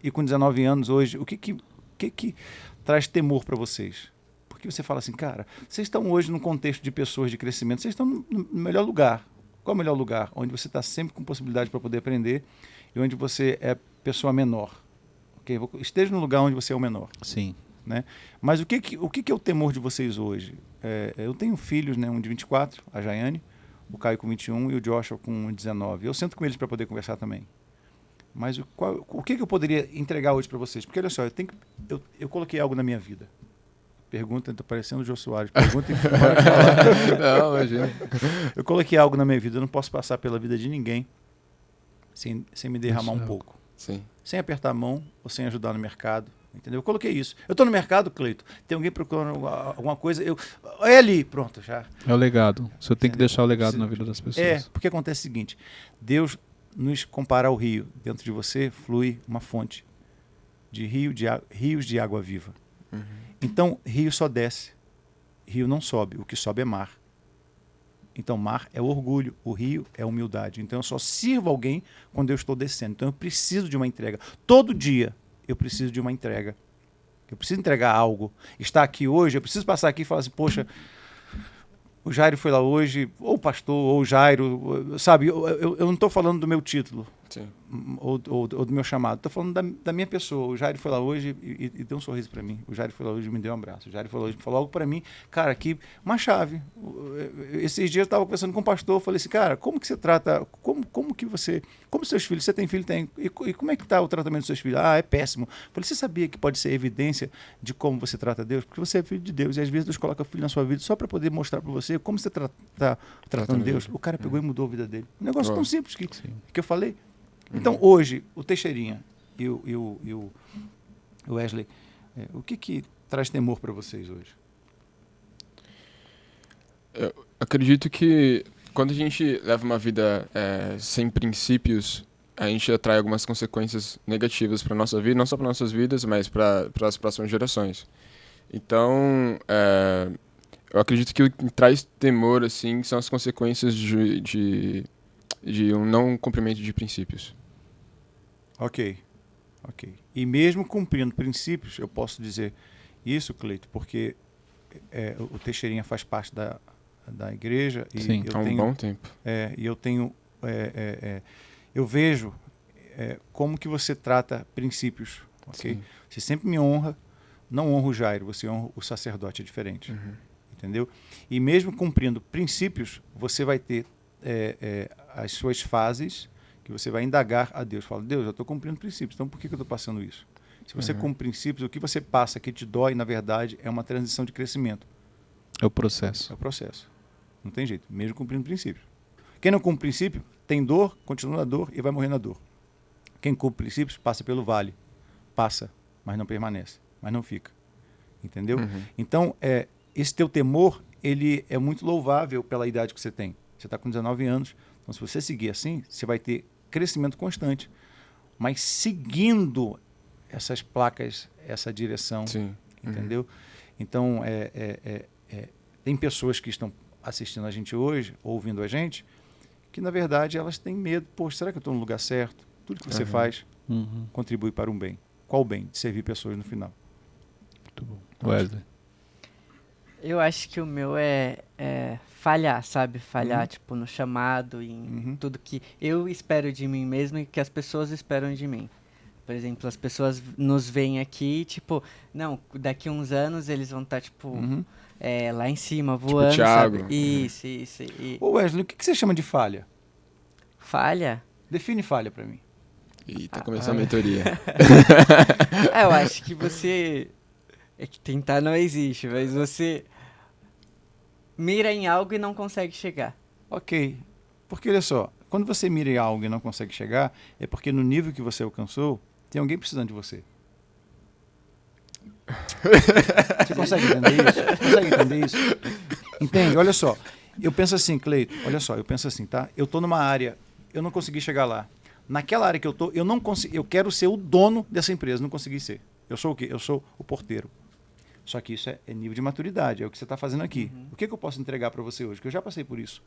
e com 19 anos hoje, o que traz temor para vocês? Porque você fala assim, cara, vocês estão hoje num contexto de pessoas de crescimento, vocês estão no melhor lugar. Qual é o melhor lugar? Onde você está sempre com possibilidade para poder aprender e onde você é pessoa menor. Okay? Esteja no lugar onde você é o menor. Sim. Né? Mas o que é o temor de vocês hoje? Eu tenho filhos, né? Um de 24, a Jaiane, o Caio com 21 e o Joshua com 19. Eu sento com eles para poder conversar também. Mas o que eu poderia entregar hoje para vocês? Porque olha só, eu coloquei algo na minha vida. Pergunta, estou parecendo o Jô Soares. Pergunta e Não, imagina. Eu coloquei algo na minha vida, eu não posso passar pela vida de ninguém sem me derramar um pouco. Sim. Sem apertar a mão ou sem ajudar no mercado. Entendeu? Eu coloquei isso. Eu estou no mercado, Cleito, tem alguém procurando alguma coisa, é ali, pronto, já. É o legado. Você tem que deixar o legado na vida das pessoas. Porque acontece o seguinte, Deus nos compara ao rio. Dentro de você flui uma fonte de rios de água viva. Então, rio só desce. Rio não sobe. O que sobe é mar. Então, mar é orgulho, o rio é humildade. Então, eu só sirvo alguém quando eu estou descendo. Então, eu preciso de uma entrega. Todo dia, eu preciso de uma entrega. Eu preciso entregar algo. Estar aqui hoje, eu preciso passar aqui e falar assim, poxa, o Jairo foi lá hoje, ou o pastor, ou o Jairo, sabe? Eu não estou falando do meu título. Sim. Ou do meu chamado. Estou falando da minha pessoa. O Jairo foi lá hoje e deu um sorriso para mim. O Jairo foi lá hoje e me deu um abraço. O Jairo foi lá hoje e falou algo para mim. Cara, aqui, uma chave. Esses dias eu estava conversando com um pastor. Eu falei assim, cara, como que você trata... Como seus filhos... Você tem filho? Tem. E como é que está o tratamento dos seus filhos? Ah, é péssimo. Eu falei, você sabia que pode ser evidência de como você trata Deus? Porque você é filho de Deus. E às vezes Deus coloca filho na sua vida só para poder mostrar para você como você está tratando Deus. O cara pegou e mudou a vida dele. Um negócio tão simples que eu falei. Então, hoje, o Teixeirinha e o Wesley, o que traz temor para vocês hoje? Eu acredito que quando a gente leva uma vida sem princípios, a gente atrai algumas consequências negativas para nossa vida, não só para nossas vidas, mas para as próximas gerações. Então, eu acredito que o que traz temor assim são as consequências de um não cumprimento de princípios. Ok. E mesmo cumprindo princípios, eu posso dizer isso, Cleito, porque o Teixeirinha faz parte da igreja. E sim, há um bom tempo. E eu tenho... eu vejo como que você trata princípios. Okay? Você sempre me honra, não honra o Jairo, você honra o sacerdote, é diferente. Uhum. Entendeu? E mesmo cumprindo princípios, você vai ter as suas fases que você vai indagar a Deus. Fala, Deus, eu estou cumprindo princípios, então por que eu estou passando isso? Se você cumpre princípios, o que você passa que te dói, na verdade, é uma transição de crescimento. É o processo. É o processo. Não tem jeito, mesmo cumprindo princípios. Quem não cumpre princípio, tem dor, continua na dor e vai morrer na dor. Quem cumpre princípios, passa pelo vale. Passa, mas não permanece, mas não fica. Entendeu? Uhum. Então, esse teu temor, ele é muito louvável pela idade que você tem. Você está com 19 anos, então se você seguir assim, você vai ter crescimento constante. Mas seguindo essas placas, essa direção, sim. Entendeu? Uhum. Então, tem pessoas que estão assistindo a gente hoje, ouvindo a gente, que na verdade elas têm medo. Poxa, será que eu estou no lugar certo? Tudo que você faz contribui para um bem. Qual o bem? De servir pessoas no final. Muito bom. Wesley? Eu acho que o meu é falhar, sabe? Falhar, tipo, no chamado, em tudo que eu espero de mim mesmo e que as pessoas esperam de mim. Por exemplo, as pessoas nos veem aqui, tipo, não, daqui a uns anos eles vão estar, tipo, lá em cima, voando, tipo Thiago. Sabe? Isso. Ô Wesley, o que você chama de falha? Falha? Define falha pra mim. Ih, tá começando a mentoria. Eu acho que você... É que tentar não existe, mas você mira em algo e não consegue chegar. Ok. Porque, olha só, quando você mira em algo e não consegue chegar, é porque no nível que você alcançou, tem alguém precisando de você. Você consegue entender isso? Entende? Olha só. Eu penso assim, Cleito, olha só, eu penso assim, tá? Eu tô numa área, eu não consegui chegar lá. Naquela área que eu tô, eu não consegui, eu quero ser o dono dessa empresa, não consegui ser. Eu sou o quê? Eu sou o porteiro. Só que isso é nível de maturidade, é o que você está fazendo aqui. O que eu posso entregar para você hoje? Que eu já passei por isso.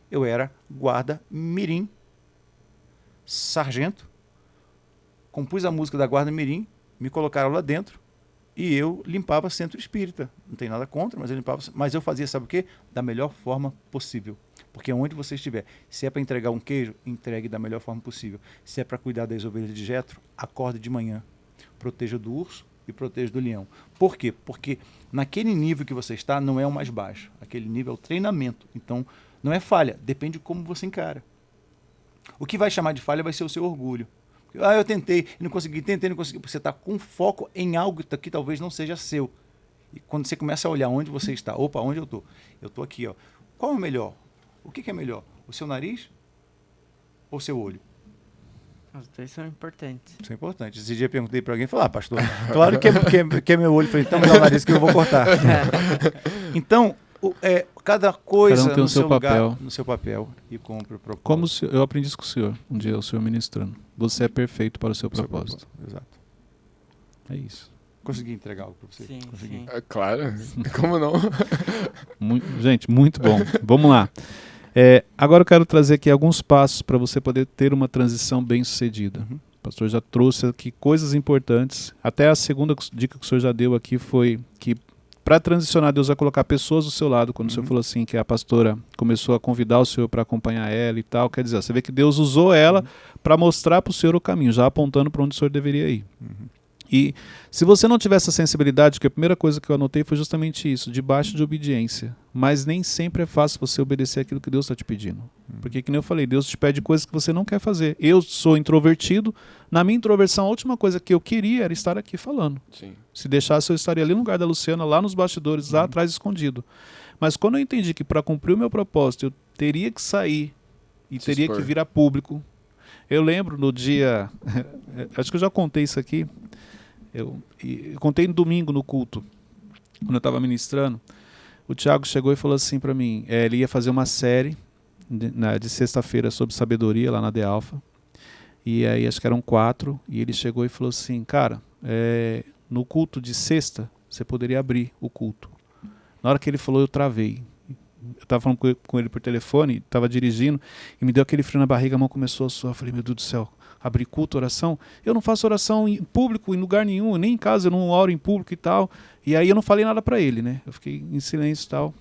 Eu era guarda mirim, sargento, compus a música da guarda mirim, me colocaram lá dentro e eu limpava centro espírita. Não tem nada contra, mas eu limpava. Mas eu fazia, sabe o quê? Da melhor forma possível. Porque onde você estiver, se é para entregar um queijo, entregue da melhor forma possível. Se é para cuidar das ovelhas de Jetro, acorde de manhã. Proteja do urso e proteja do leão. Por quê? Porque naquele nível que você está, não é o mais baixo. Aquele nível é o treinamento. Então, não é falha, depende de como você encara. O que vai chamar de falha vai ser o seu orgulho. Ah, eu tentei, não consegui, não consegui. Você está com foco em algo que talvez não seja seu. E quando você começa a olhar onde você está, opa, onde eu estou? Eu estou aqui, ó. Qual é o melhor? O que é melhor? O seu nariz ou o seu olho? Os dois são importantes. Isso é importante. Esse dia eu perguntei para alguém e falei, pastor, claro que é meu olho. Eu falei, então me dá o nariz que eu vou cortar. Então, cada coisa tem no seu papel. Lugar, no seu papel e cumpre o propósito. Como eu aprendi isso com o senhor, um dia o senhor ministrando. Você é perfeito para o seu propósito. Exato. É isso. Consegui entregar algo para você? Sim, Consegui. sim. É claro, como não? Gente, muito bom. Vamos lá. Agora eu quero trazer aqui alguns passos para você poder ter uma transição bem sucedida. Uhum. O pastor já trouxe aqui coisas importantes. Até a segunda dica que o senhor já deu aqui foi que para transicionar, Deus vai colocar pessoas do seu lado. Quando o senhor falou assim, que a pastora começou a convidar o senhor para acompanhar ela e tal, quer dizer, você vê que Deus usou ela para mostrar para o senhor o caminho, já apontando para onde o senhor deveria ir. E se você não tiver essa sensibilidade, que a primeira coisa que eu anotei foi justamente isso, debaixo de obediência. Mas nem sempre é fácil você obedecer aquilo que Deus está te pedindo. Porque, que nem eu falei, Deus te pede coisas que você não quer fazer. Eu sou introvertido. Na minha introversão, a última coisa que eu queria era estar aqui falando. Sim. Se deixasse, eu estaria ali no lugar da Luciana, lá nos bastidores, lá atrás, escondido. Mas quando eu entendi que para cumprir o meu propósito, eu teria que sair e Se teria expor. que vir a público. Eu lembro no dia... acho que eu já contei isso aqui. Eu contei no domingo no culto, quando eu estava ministrando. O Thiago chegou e falou assim para mim, ele ia fazer uma série de sexta-feira sobre sabedoria lá na The Alpha. E aí acho que eram 4, e ele chegou e falou assim, cara, no culto de sexta, você poderia abrir o culto. Na hora que ele falou, eu travei. Eu estava falando com ele por telefone, estava dirigindo, e me deu aquele frio na barriga, a mão começou a suar. Eu falei, meu Deus do céu, abrir culto, oração? Eu não faço oração em público, em lugar nenhum, nem em casa, eu não oro em público e tal. E aí eu não falei nada para ele, né? Eu fiquei em silêncio e tal.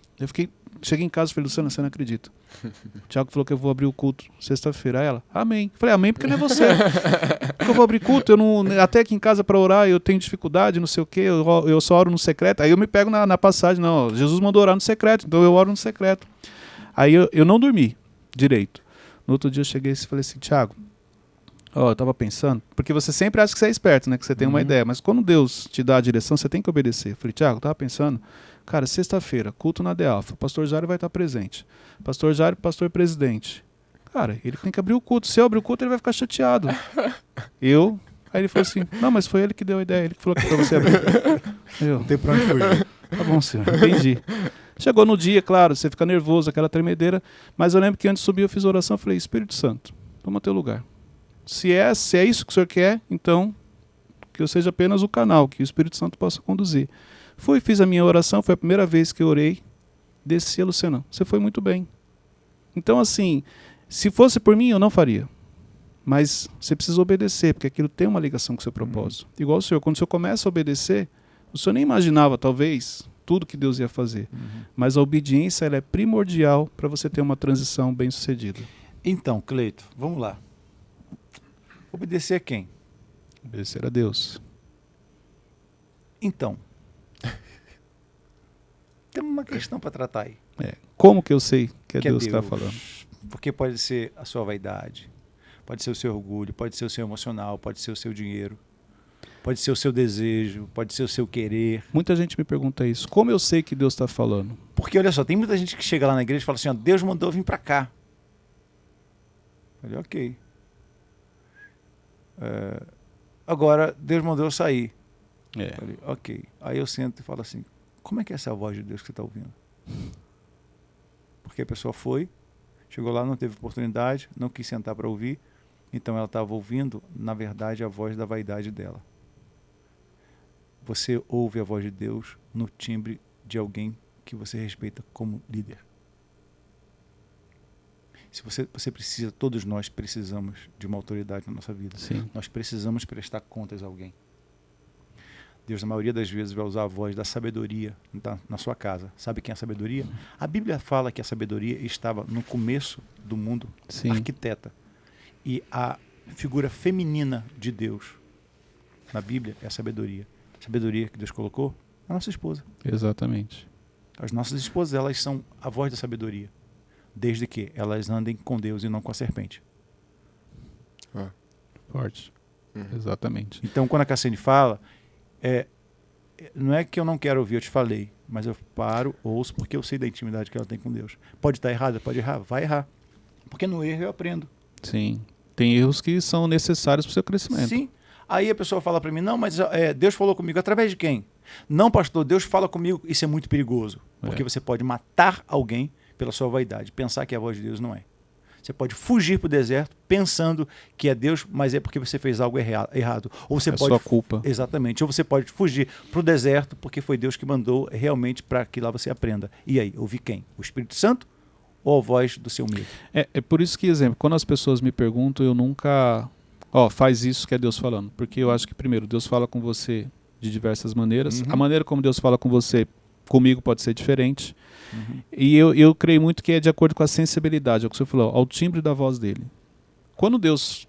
Cheguei em casa e falei, Luciana, você não acredita. O Thiago falou que eu vou abrir o culto sexta-feira. Aí ela, amém. Eu falei, amém porque não é você. Porque eu vou abrir culto, até aqui em casa para orar eu tenho dificuldade, não sei o quê, eu só oro no secreto. Aí eu me pego na passagem, não, Jesus mandou orar no secreto, então eu oro no secreto. Aí eu não dormi direito. No outro dia eu cheguei e falei assim, Thiago, eu tava pensando, porque você sempre acha que você é esperto, né, que você tem uma ideia, mas quando Deus te dá a direção, você tem que obedecer. Eu falei, Thiago, tava pensando, cara, sexta-feira, culto na The Alpha, o pastor Jário vai estar presente. Pastor Jário, pastor presidente. Cara, ele tem que abrir o culto. Se eu abrir o culto, ele vai ficar chateado. Aí ele falou assim, não, mas foi ele que deu a ideia, ele que falou que pra você abrir. Não tem pra onde fugir. Tá bom, senhor, entendi. Chegou no dia, claro, você fica nervoso, aquela tremedeira, mas eu lembro que antes de subir eu fiz oração, eu falei, Espírito Santo, toma teu lugar. Se é isso que o senhor quer, então que eu seja apenas o canal, que o Espírito Santo possa conduzir. Fiz a minha oração, foi a primeira vez que eu orei, desci a Luciana, você foi muito bem. Então assim, se fosse por mim eu não faria, mas você precisa obedecer, porque aquilo tem uma ligação com o seu propósito. Igual o senhor, quando o senhor começa a obedecer, o senhor nem imaginava talvez tudo que Deus ia fazer, mas a obediência ela é primordial para você ter uma transição bem sucedida. Então, Cleito, vamos lá. Obedecer a quem? Obedecer a Deus. Então, temos uma questão para tratar aí. Como que eu sei que é Que é Deus que está Deus. falando? Porque pode ser a sua vaidade, pode ser o seu orgulho, pode ser o seu emocional, pode ser o seu dinheiro, pode ser o seu desejo, pode ser o seu querer. Muita gente me pergunta isso. Como eu sei que Deus está falando? Porque, olha só, tem muita gente que chega lá na igreja e fala assim, ó, Deus mandou eu vir para cá. Eu falei, ok. Agora, Deus mandou eu sair. Eu falei, ok. Aí eu sento e falo assim, como é que é essa voz de Deus que você está ouvindo? Porque a pessoa chegou lá, não teve oportunidade, não quis sentar para ouvir, então ela estava ouvindo, na verdade, a voz da vaidade dela. Você ouve a voz de Deus no timbre de alguém que você respeita como líder. Se você precisa, todos nós precisamos de uma autoridade na nossa vida. Sim. Nós precisamos prestar contas a alguém. Deus, na maioria das vezes, vai usar a voz da sabedoria na sua casa. Sabe quem é a sabedoria? A Bíblia fala que a sabedoria estava no começo do mundo, Sim. arquiteta. E a figura feminina de Deus na Bíblia é a sabedoria. A sabedoria que Deus colocou é a nossa esposa. Exatamente. As nossas esposas, elas são a voz da sabedoria. Desde que elas andem com Deus e não com a serpente. Forte. Exatamente. Então, quando a Cassiane fala, não é que eu não quero ouvir, eu te falei, mas eu paro, ouço, porque eu sei da intimidade que ela tem com Deus. Pode estar errada, pode errar, vai errar. Porque no erro eu aprendo. Sim. Tem erros que são necessários para o seu crescimento. Sim. Aí a pessoa fala para mim, não, mas Deus falou comigo, através de quem? Não, pastor, Deus fala comigo, isso é muito perigoso. Porque você pode matar alguém pela sua vaidade, pensar que a voz de Deus não é. Você pode fugir para o deserto pensando que é Deus, mas é porque você fez algo errado. Ou você pode sua culpa. Exatamente. Ou você pode fugir para o deserto porque foi Deus que mandou realmente para que lá você aprenda. E aí, ouvir quem? O Espírito Santo ou a voz do seu medo? É por isso que, exemplo, quando as pessoas me perguntam, eu nunca... faz isso que é Deus falando. Porque eu acho que, primeiro, Deus fala com você de diversas maneiras. A maneira como Deus fala com você, comigo, pode ser diferente. E eu creio muito que é de acordo com a sensibilidade, é o que o senhor falou, ao timbre da voz dele. Quando Deus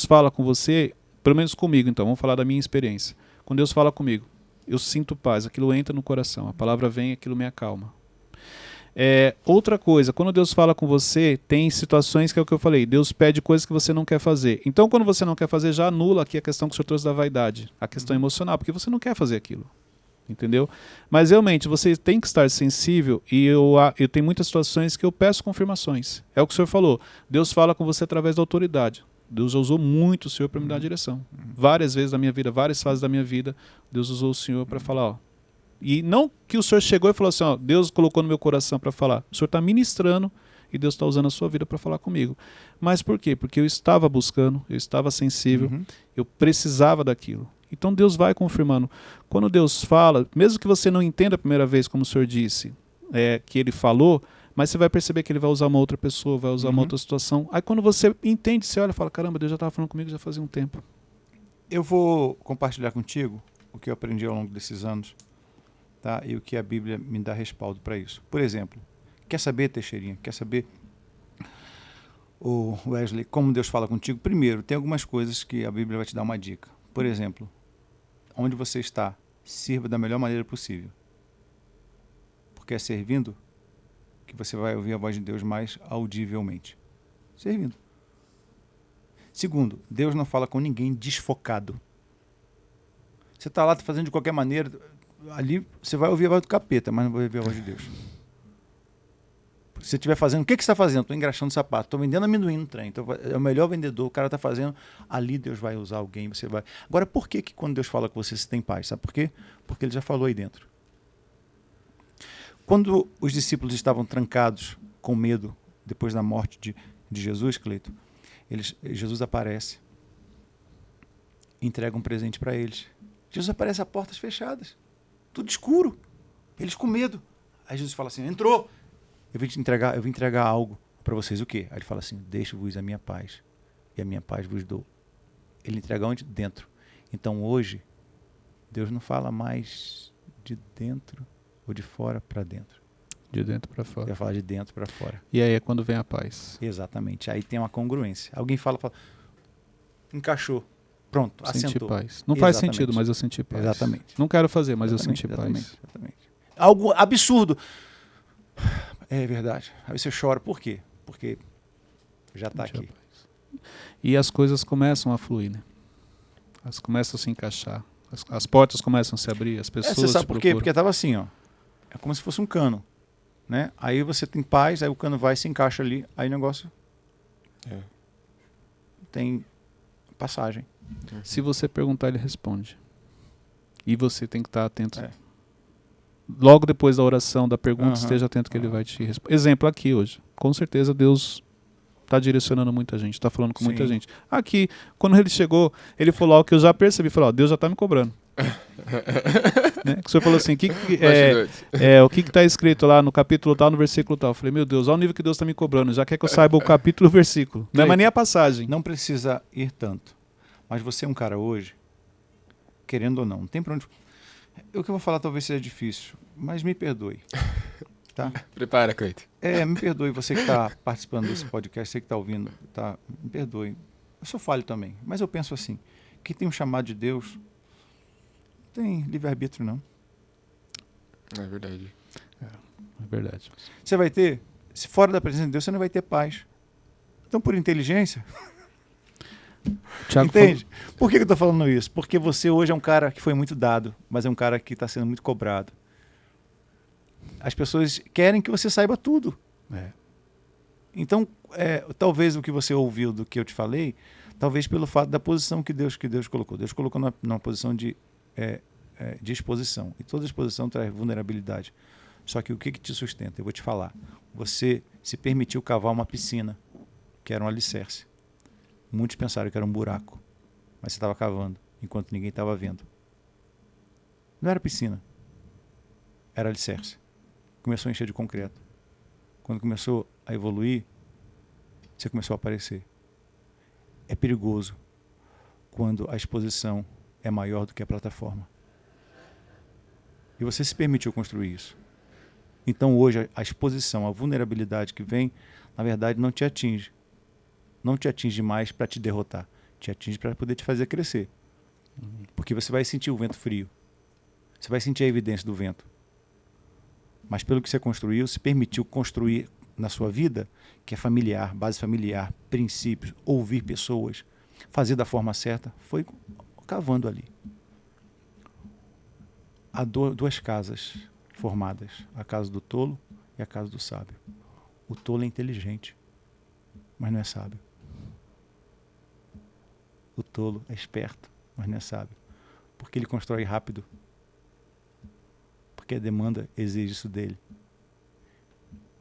fala com você, pelo menos comigo, então, vamos falar da minha experiência. Quando Deus fala comigo, eu sinto paz, aquilo entra no coração, a palavra vem, aquilo me acalma. Outra coisa, quando Deus fala com você, tem situações que é o que eu falei, Deus pede coisas que você não quer fazer. Então, quando você não quer fazer, já anula aqui a questão que o senhor trouxe da vaidade, a questão emocional, porque você não quer fazer aquilo. Entendeu? Mas realmente você tem que estar sensível e eu tenho muitas situações que eu peço confirmações. É o que o senhor falou. Deus fala com você através da autoridade. Deus usou muito o senhor para me dar direção. Várias vezes na minha vida, várias fases da minha vida, Deus usou o senhor para falar. E não que o senhor chegou e falou assim, Deus colocou no meu coração para falar. O senhor está ministrando e Deus está usando a sua vida para falar comigo. Mas por quê? Porque eu estava buscando, eu estava sensível, eu precisava daquilo. Então Deus vai confirmando. Quando Deus fala, mesmo que você não entenda a primeira vez, como o senhor disse, que ele falou, mas você vai perceber que ele vai usar uma outra pessoa, vai usar uma outra situação. Aí quando você entende, você olha e fala, caramba, Deus já estava falando comigo já fazia um tempo. Eu vou compartilhar contigo o que eu aprendi ao longo desses anos, tá? E o que a Bíblia me dá respaldo para isso. Por exemplo, quer saber, Teixeirinha? Quer saber, o Wesley, como Deus fala contigo? Primeiro, tem algumas coisas que a Bíblia vai te dar uma dica. Por exemplo, onde você está, sirva da melhor maneira possível. Porque é servindo que você vai ouvir a voz de Deus mais audivelmente. Servindo. Segundo, Deus não fala com ninguém desfocado. Você está lá fazendo de qualquer maneira, ali você vai ouvir a voz do capeta, mas não vai ouvir a voz de Deus. Se você estiver fazendo, o que você está fazendo? Estou engraxando sapato, estou vendendo amendoim no trem. Então, é o melhor vendedor, o cara está fazendo. Ali Deus vai usar alguém, você vai. Agora, por que quando Deus fala com você tem paz? Sabe por quê? Porque ele já falou aí dentro. Quando os discípulos estavam trancados com medo, depois da morte de Jesus, Cleito, Jesus aparece, entrega um presente para eles. Jesus aparece a portas fechadas, tudo escuro, eles com medo. Aí Jesus fala assim, entrou. Eu vim entregar algo para vocês. O quê? Aí ele fala assim, deixo-vos a minha paz, e a minha paz vos dou. Ele entrega onde? Dentro. Então hoje, Deus não fala mais de dentro ou de fora para dentro. De dentro para fora. Ele vai falar de dentro para fora. E aí é quando vem a paz. Exatamente. Aí tem uma congruência. Alguém fala encaixou. Pronto, senti assentou. paz. Não faz sentido, mas eu senti paz. Exatamente. Não quero fazer, mas eu senti paz. Exatamente. Algo absurdo. É verdade. Aí você chora. Por quê? Porque já está aqui. E as coisas começam a fluir, né? Elas começam a se encaixar. As portas começam a se abrir, as pessoas você sabe por quê? procuram. Porque estava assim, ó. É como se fosse um cano. Né? Aí você tem paz, aí o cano vai, se encaixa ali, aí o negócio tem passagem. Se você perguntar, ele responde. E você tem que estar atento. Logo depois da oração, da pergunta, esteja atento que ele vai te responder. Exemplo aqui hoje. Com certeza Deus está direcionando muita gente, está falando com muita gente. Aqui, quando ele chegou, ele falou algo que eu já percebi. Falou, Deus já está me cobrando. Né? O senhor falou assim, o que está escrito lá no capítulo tal, no versículo tal. Eu falei, meu Deus, olha o nível que Deus está me cobrando. Já quer que eu saiba o capítulo e o versículo. Não é mais nem a passagem. Não precisa ir tanto. Mas você é um cara hoje, querendo ou não tem para onde... O que eu vou falar talvez seja difícil, mas me perdoe. Tá? Prepara, Cleito. Me perdoe você que está participando desse podcast, você que está ouvindo, tá? Me perdoe. Eu sou falho também, mas eu penso assim, que tem um chamado de Deus, não tem livre-arbítrio não. É verdade. É verdade. Você vai ter, se fora da presença de Deus, você não vai ter paz. Então, por inteligência... Entende? Por que eu estou falando isso? Porque você hoje é um cara que foi muito dado, mas é um cara que está sendo muito cobrado. As pessoas querem que você saiba tudo. Então, talvez o que você ouviu do que eu te falei, talvez pelo fato da posição que Deus colocou. Deus colocou numa posição de exposição. E toda exposição traz vulnerabilidade. Só que o que te sustenta? Eu vou te falar. Você se permitiu cavar uma piscina que era um alicerce. Muitos pensaram que era um buraco, mas você estava cavando, enquanto ninguém estava vendo. Não era piscina, era alicerce. Começou a encher de concreto. Quando começou a evoluir, você começou a aparecer. É perigoso quando a exposição é maior do que a plataforma. E você se permitiu construir isso. Então hoje a exposição, a vulnerabilidade que vem, na verdade não te atinge. Não te atinge mais para te derrotar. Te atinge para poder te fazer crescer. Porque você vai sentir o vento frio. Você vai sentir a evidência do vento. Mas pelo que você construiu, se permitiu construir na sua vida, que é familiar, base familiar, princípios, ouvir pessoas, fazer da forma certa, foi cavando ali. Há duas casas formadas, a casa do tolo e a casa do sábio. O tolo é inteligente, mas não é sábio. O tolo é esperto, mas não é sábio, porque ele constrói rápido, porque a demanda exige isso dele.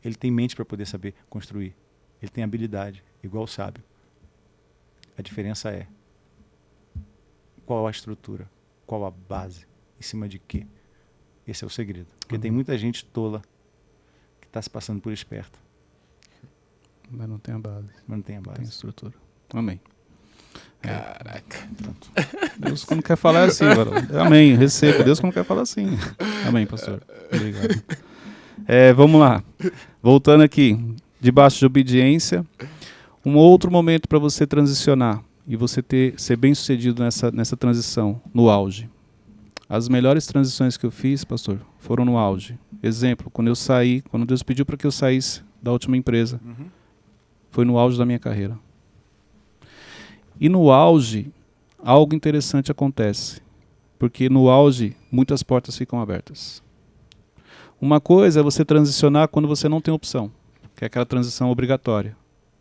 Ele tem mente para poder saber construir. Ele tem habilidade, igual o sábio. A diferença é qual a estrutura, qual a base, em cima de quê. Esse é o segredo. Porque tem muita gente tola que está se passando por esperto. Mas não tem a base. Mas não tem a base. Não tem estrutura. Amém. Caraca. Pronto. Deus quando quer falar é assim, varão. Amém. Receba. Deus quando quer falar assim. Amém, pastor. Obrigado. Vamos lá. Voltando aqui. Debaixo de obediência. Um outro momento para você transicionar e você ser bem sucedido nessa transição, no auge. As melhores transições que eu fiz, pastor, foram no auge. Exemplo, quando Deus pediu para que eu saísse da última empresa, foi no auge da minha carreira. E no auge, algo interessante acontece. Porque no auge, muitas portas ficam abertas. Uma coisa é você transicionar quando você não tem opção, que é aquela transição obrigatória.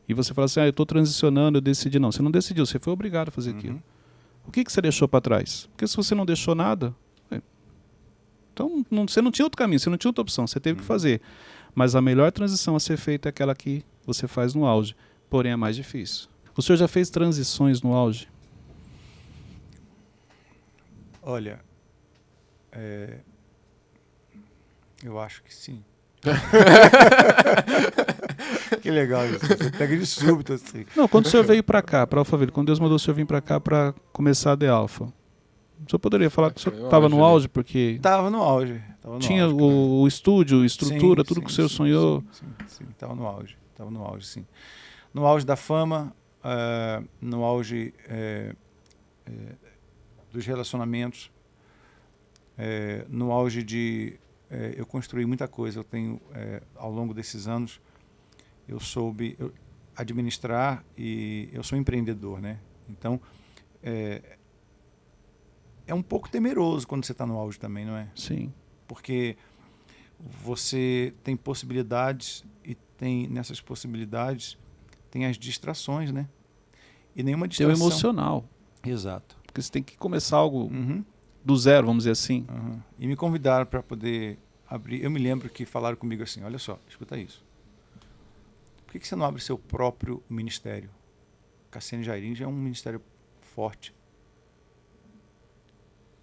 E você fala assim, eu estou transicionando, eu decidi. Não, você não decidiu, você foi obrigado a fazer aquilo. O que você deixou para trás? Porque se você não deixou nada, então você não tinha outro caminho, você não tinha outra opção, você teve que fazer. Mas a melhor transição a ser feita é aquela que você faz no auge, porém é mais difícil. O senhor já fez transições no auge? Olha, eu acho que sim. Que legal isso. Você pega de súbito assim. Não, quando o senhor veio para cá, para Alphaville, quando Deus mandou o senhor vir para cá para começar a The Alpha, o senhor poderia falar que o senhor estava no auge, porque Estava no auge. tinha o estúdio, a estrutura, sim, tudo que o sim, senhor sonhou? Sim, estava no auge. Estava no auge, sim. No auge da fama, no auge dos relacionamentos, no auge de... eu construí muita coisa. Eu tenho, ao longo desses anos, eu soube administrar e eu sou empreendedor, né? Então, é um pouco temeroso quando você está no auge também, não é? Sim. Porque você tem possibilidades e tem nessas possibilidades tem as distrações, né? E nenhuma Tem o distração. emocional. Exato. Porque você tem que começar algo do zero, vamos dizer assim. E me convidaram para poder abrir. Eu me lembro que falaram comigo assim, olha só, escuta isso. Por que você não abre seu próprio ministério? Cassiane Jairim já é um ministério forte.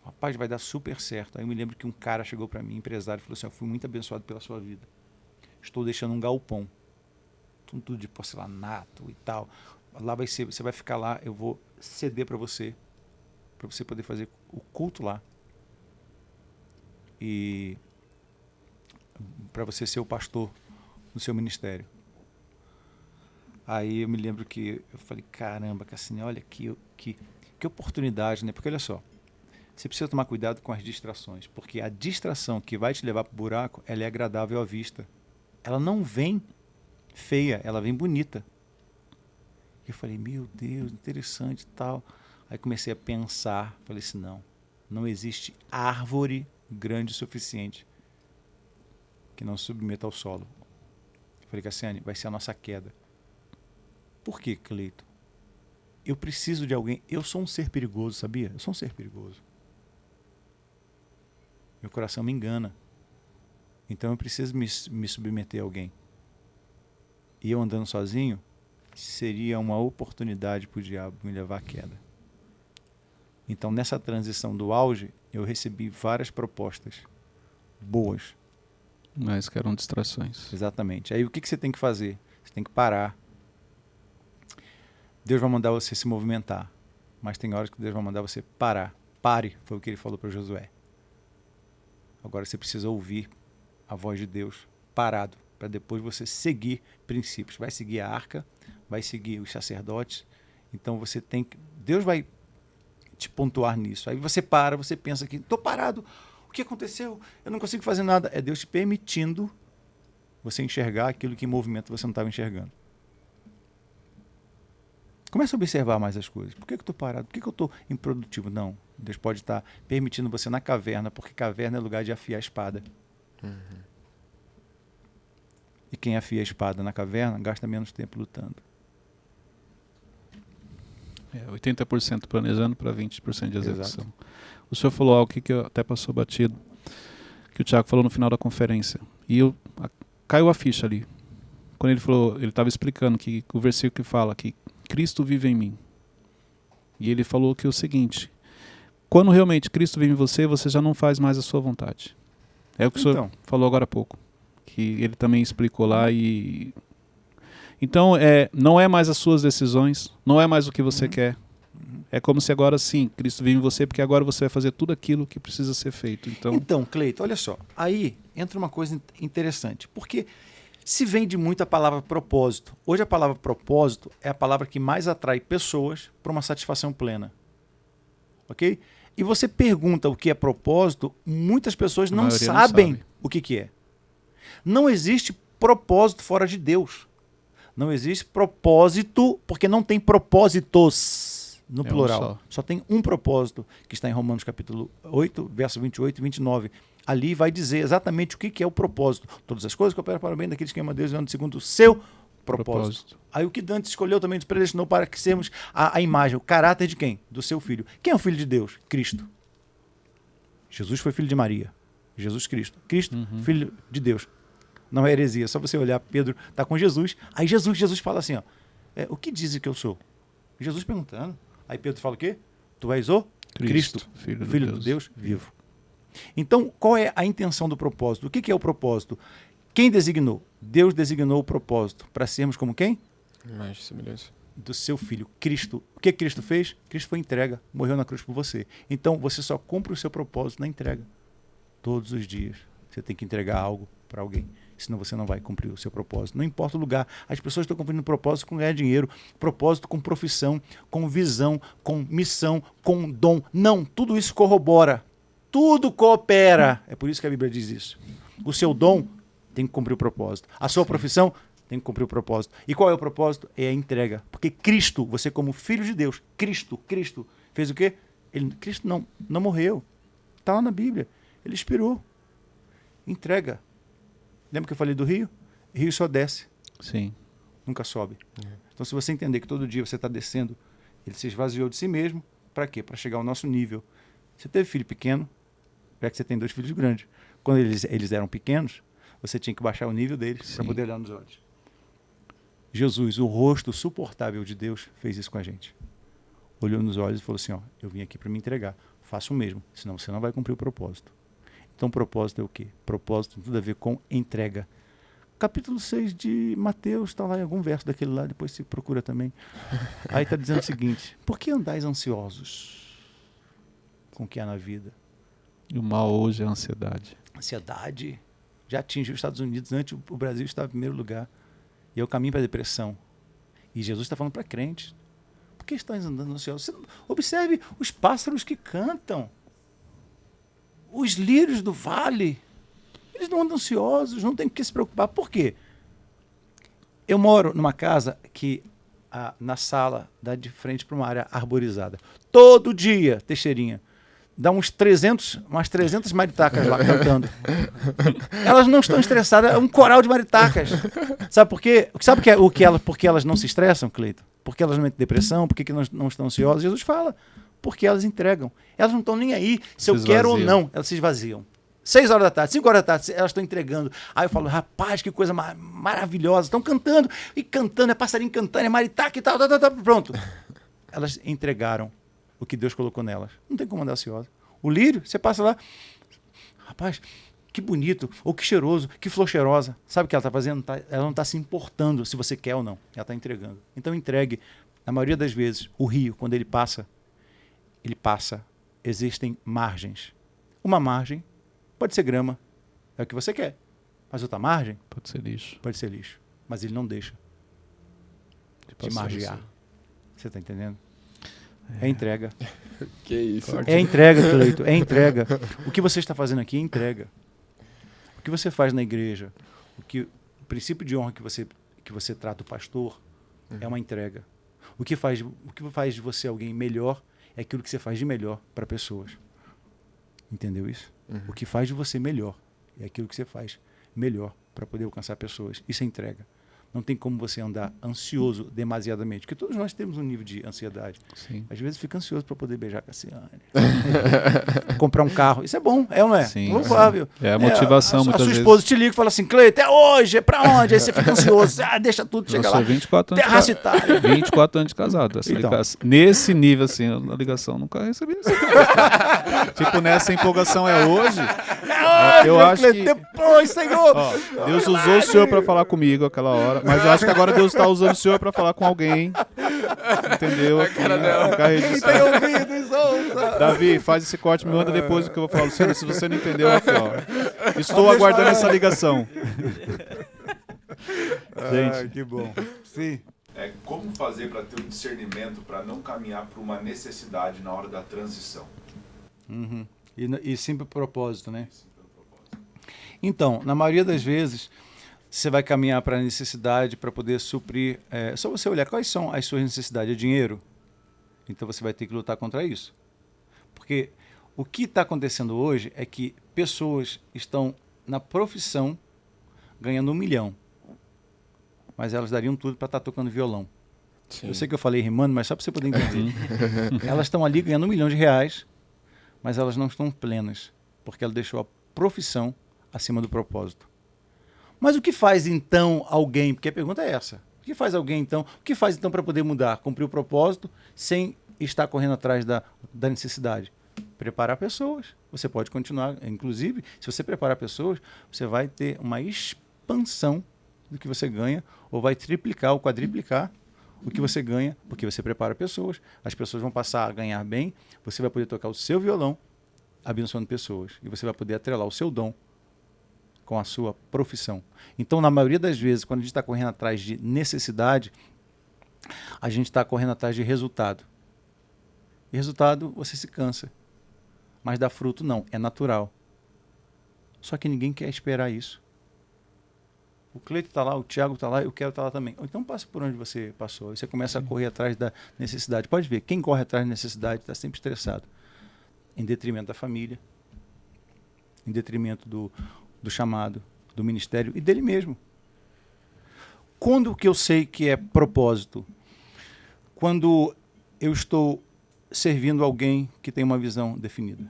Rapaz, vai dar super certo. Aí eu me lembro que um cara chegou para mim, empresário, e falou assim, eu fui muito abençoado pela sua vida. Estou deixando um galpão. Tudo de porcelanato e tal. Lá vai ser, você vai ficar lá, eu vou ceder para você poder fazer o culto lá. E para você ser o pastor no seu ministério. Aí eu me lembro que eu falei, caramba, Cassini, olha que oportunidade, né? Porque olha só, você precisa tomar cuidado com as distrações, porque a distração que vai te levar para o buraco, ela é agradável à vista. Ela não vem feia, ela vem bonita. Eu falei, meu Deus, interessante e tal. Aí comecei a pensar, falei assim, não existe árvore grande o suficiente que não se submeta ao solo. Eu falei, Cassiane, vai ser a nossa queda. Por quê, Cleiton? Eu preciso de alguém. Eu sou um ser perigoso, sabia? Eu sou um ser perigoso. Meu coração me engana. Então eu preciso me submeter a alguém. E eu andando sozinho, seria uma oportunidade para o diabo me levar à queda. Então, nessa transição do auge, eu recebi várias propostas boas. Mas que eram distrações. Exatamente. Aí o que você tem que fazer? Você tem que parar. Deus vai mandar você se movimentar, mas tem horas que Deus vai mandar você parar. Pare, foi o que ele falou para Josué. Agora você precisa ouvir a voz de Deus parado, para depois você seguir princípios. Vai seguir a arca, vai seguir os sacerdotes. Então você tem que... Deus vai te pontuar nisso. Aí você para, você pensa que estou parado. O que aconteceu? Eu não consigo fazer nada. É Deus te permitindo você enxergar aquilo que em movimento você não estava enxergando. Comece a observar mais as coisas. Por que eu estou parado? Por que eu estou improdutivo? Não. Deus pode estar permitindo você na caverna, porque caverna é lugar de afiar a espada. E quem afia a espada na caverna gasta menos tempo lutando. 80% planejando para 20% de execução. Exato. O senhor falou algo que até passou batido, que o Tiago falou no final da conferência. E caiu a ficha ali. Quando ele falou, ele estava explicando que o versículo que fala que Cristo vive em mim. E ele falou que é o seguinte: quando realmente Cristo vive em você, você já não faz mais a sua vontade. É o que o senhor falou agora há pouco. Que ele também explicou lá e... Então, não é mais as suas decisões, não é mais o que você quer. É como se agora sim, Cristo vive em você, porque agora você vai fazer tudo aquilo que precisa ser feito. Então, Cleiton, olha só. Aí entra uma coisa interessante. Porque se vende muito a palavra propósito. Hoje a palavra propósito é a palavra que mais atrai pessoas para uma satisfação plena. Ok? E você pergunta o que é propósito, muitas pessoas não sabem o que é. Não existe propósito fora de Deus. Não existe propósito, porque não tem propósitos no plural. Só tem um propósito, que está em Romanos capítulo 8, verso 28 e 29. Ali vai dizer exatamente o que é o propósito. Todas as coisas cooperam para o bem daqueles que amam a Deus e andam segundo o seu propósito. Aí o que Dante escolheu também nos predestinou para que sermos a imagem, o caráter de quem? Do seu filho. Quem é o filho de Deus? Cristo. Jesus foi filho de Maria. Jesus Cristo. Cristo, filho de Deus. Não é heresia, é só você olhar, Pedro está com Jesus, aí Jesus fala assim, ó, o que dizem que eu sou? Jesus perguntando, aí Pedro fala o quê? Tu és o Cristo, filho de Deus vivo. Então, qual é a intenção do propósito? O que é o propósito? Quem designou? Deus designou o propósito para sermos como quem? Mais de semelhança. Do seu filho, Cristo. O que Cristo fez? Cristo foi entrega, morreu na cruz por você. Então, você só cumpre o seu propósito na entrega. Todos os dias. Você tem que entregar algo para alguém. Senão você não vai cumprir o seu propósito. Não importa o lugar. As pessoas estão cumprindo propósito com ganhar dinheiro, propósito com profissão, com visão, com missão, com dom. Não, tudo isso corrobora. Tudo coopera. É por isso que a Bíblia diz isso. O seu dom tem que cumprir o propósito. A sua profissão tem que cumprir o propósito. E qual é o propósito? É a entrega. Porque Cristo, você como filho de Deus, Cristo fez o quê? Cristo não morreu. Está lá na Bíblia. Ele expirou. Entrega. Lembra que eu falei do rio? Rio só desce. Sim. Nunca sobe. Então, se você entender que todo dia você está descendo, ele se esvaziou de si mesmo, para quê? Para chegar ao nosso nível. Você teve filho pequeno, já que você tem 2 filhos grandes. Quando eles eram pequenos, você tinha que baixar o nível deles para poder olhar nos olhos. Jesus, o rosto suportável de Deus, fez isso com a gente. Olhou nos olhos e falou assim, ó, eu vim aqui para me entregar. Faça o mesmo, senão você não vai cumprir o propósito. Então, propósito é o quê? Propósito tem tudo a ver com entrega. Capítulo 6 de Mateus, está lá em algum verso daquele lá, depois se procura também. Aí está dizendo o seguinte, por que andais ansiosos com o que há na vida? E o mal hoje é a ansiedade. Ansiedade já atingiu os Estados Unidos, antes o Brasil estava em primeiro lugar. E é o caminho para a depressão. E Jesus está falando para crentes. Por que estão andando ansiosos? Você observe os pássaros que cantam. Os lírios do vale, eles não andam ansiosos, não tem que se preocupar. Por quê? Eu moro numa casa que na sala dá de frente para uma área arborizada. Todo dia, Teixeirinha, dá umas 300 maritacas lá cantando. Elas não estão estressadas, é um coral de maritacas. Sabe por quê? Sabe porque elas não se estressam, Cleiton? Porque elas não têm depressão, porque que não estão ansiosas? Jesus fala. Porque elas entregam. Elas não estão nem aí se eu quero ou não. Elas se esvaziam. 6 horas da tarde, 5 horas da tarde, elas estão entregando. Aí eu falo, rapaz, que coisa maravilhosa. Estão cantando, e cantando, é passarinho cantando, é maritaca e tal, pronto. Elas entregaram o que Deus colocou nelas. Não tem como andar ansiosa. O lírio, você passa lá, rapaz, que bonito, ou que cheiroso, que flor cheirosa. Sabe o que ela está fazendo? Ela não está se importando se você quer ou não. Ela está entregando. Então entregue. Na maioria das vezes, o rio, quando ele passa, existem margens. Uma margem pode ser grama, é o que você quer. Mas outra margem pode ser lixo. Pode ser lixo. Mas ele não deixa de margear. Você está entendendo? É entrega. Que isso. É entrega, Cleito, é entrega. O que você está fazendo aqui é entrega. O que você faz na igreja, o princípio de honra que você trata o pastor é uma entrega. O que faz de você alguém melhor é aquilo que você faz de melhor para pessoas. Entendeu isso? O que faz de você melhor é aquilo que você faz melhor para poder alcançar pessoas. Isso é entrega. Não tem como você andar ansioso demasiadamente, porque todos nós temos um nível de ansiedade. Sim. Às vezes fica ansioso para poder beijar a Cassiane. Comprar um carro. Isso é bom, é ou não é? Sim, louvável. É a motivação, muitas vezes. A sua esposa te liga e fala assim, Cleito, é hoje, é pra onde? Aí você fica ansioso. Deixa tudo, chega lá. 24 anos Terraça Itália. 24 anos de casado. Nesse nível, assim, a ligação nunca recebi isso. Tipo, nessa empolgação é hoje. Eu acho que depois, Senhor. Deus usou o Senhor para falar comigo aquela hora, mas eu acho que agora Deus está usando o Senhor para falar com alguém. Entendeu? Aqui, tem ouvido, Davi, faz esse corte, me manda depois o que eu vou falar. Luciano, se você não entendeu, aqui, ó. Estou aguardando essa ligação. Gente, que bom. Sim. Como fazer para ter o discernimento para não caminhar para uma necessidade na hora da transição? E sempre propósito, né? Então, na maioria das vezes, você vai caminhar para a necessidade para poder suprir. Só você olhar quais são as suas necessidades. É dinheiro? Então você vai ter que lutar contra isso. Porque o que está acontecendo hoje é que pessoas estão na profissão ganhando 1 milhão. Mas elas dariam tudo para estar tocando violão. Sim. Eu sei que eu falei rimando, mas só para você poder entender. Elas estão ali ganhando R$1 milhão, mas elas não estão plenas. Porque ela deixou a profissão acima do propósito. Mas o que faz então alguém, porque a pergunta é essa, o que faz alguém então, o que faz então para poder mudar, cumprir o propósito sem estar correndo atrás da necessidade? Preparar pessoas. Você pode continuar, inclusive, se você preparar pessoas, você vai ter uma expansão do que você ganha, ou vai triplicar ou quadriplicar o que você ganha, porque você prepara pessoas, as pessoas vão passar a ganhar bem, você vai poder tocar o seu violão abençoando pessoas, e você vai poder atrelar o seu dom com a sua profissão. Então, na maioria das vezes, quando a gente está correndo atrás de necessidade, a gente está correndo atrás de resultado. E resultado, você se cansa. Mas dar fruto, não. É natural. Só que ninguém quer esperar isso. O Cleito está lá, o Thiago está lá, eu quero estar lá também. Então, passa por onde você passou. Aí você começa a correr atrás da necessidade. Pode ver, quem corre atrás da necessidade está sempre estressado. Em detrimento da família, em detrimento do chamado, do ministério e dele mesmo. Quando que eu sei que é propósito? Quando eu estou servindo alguém que tem uma visão definida.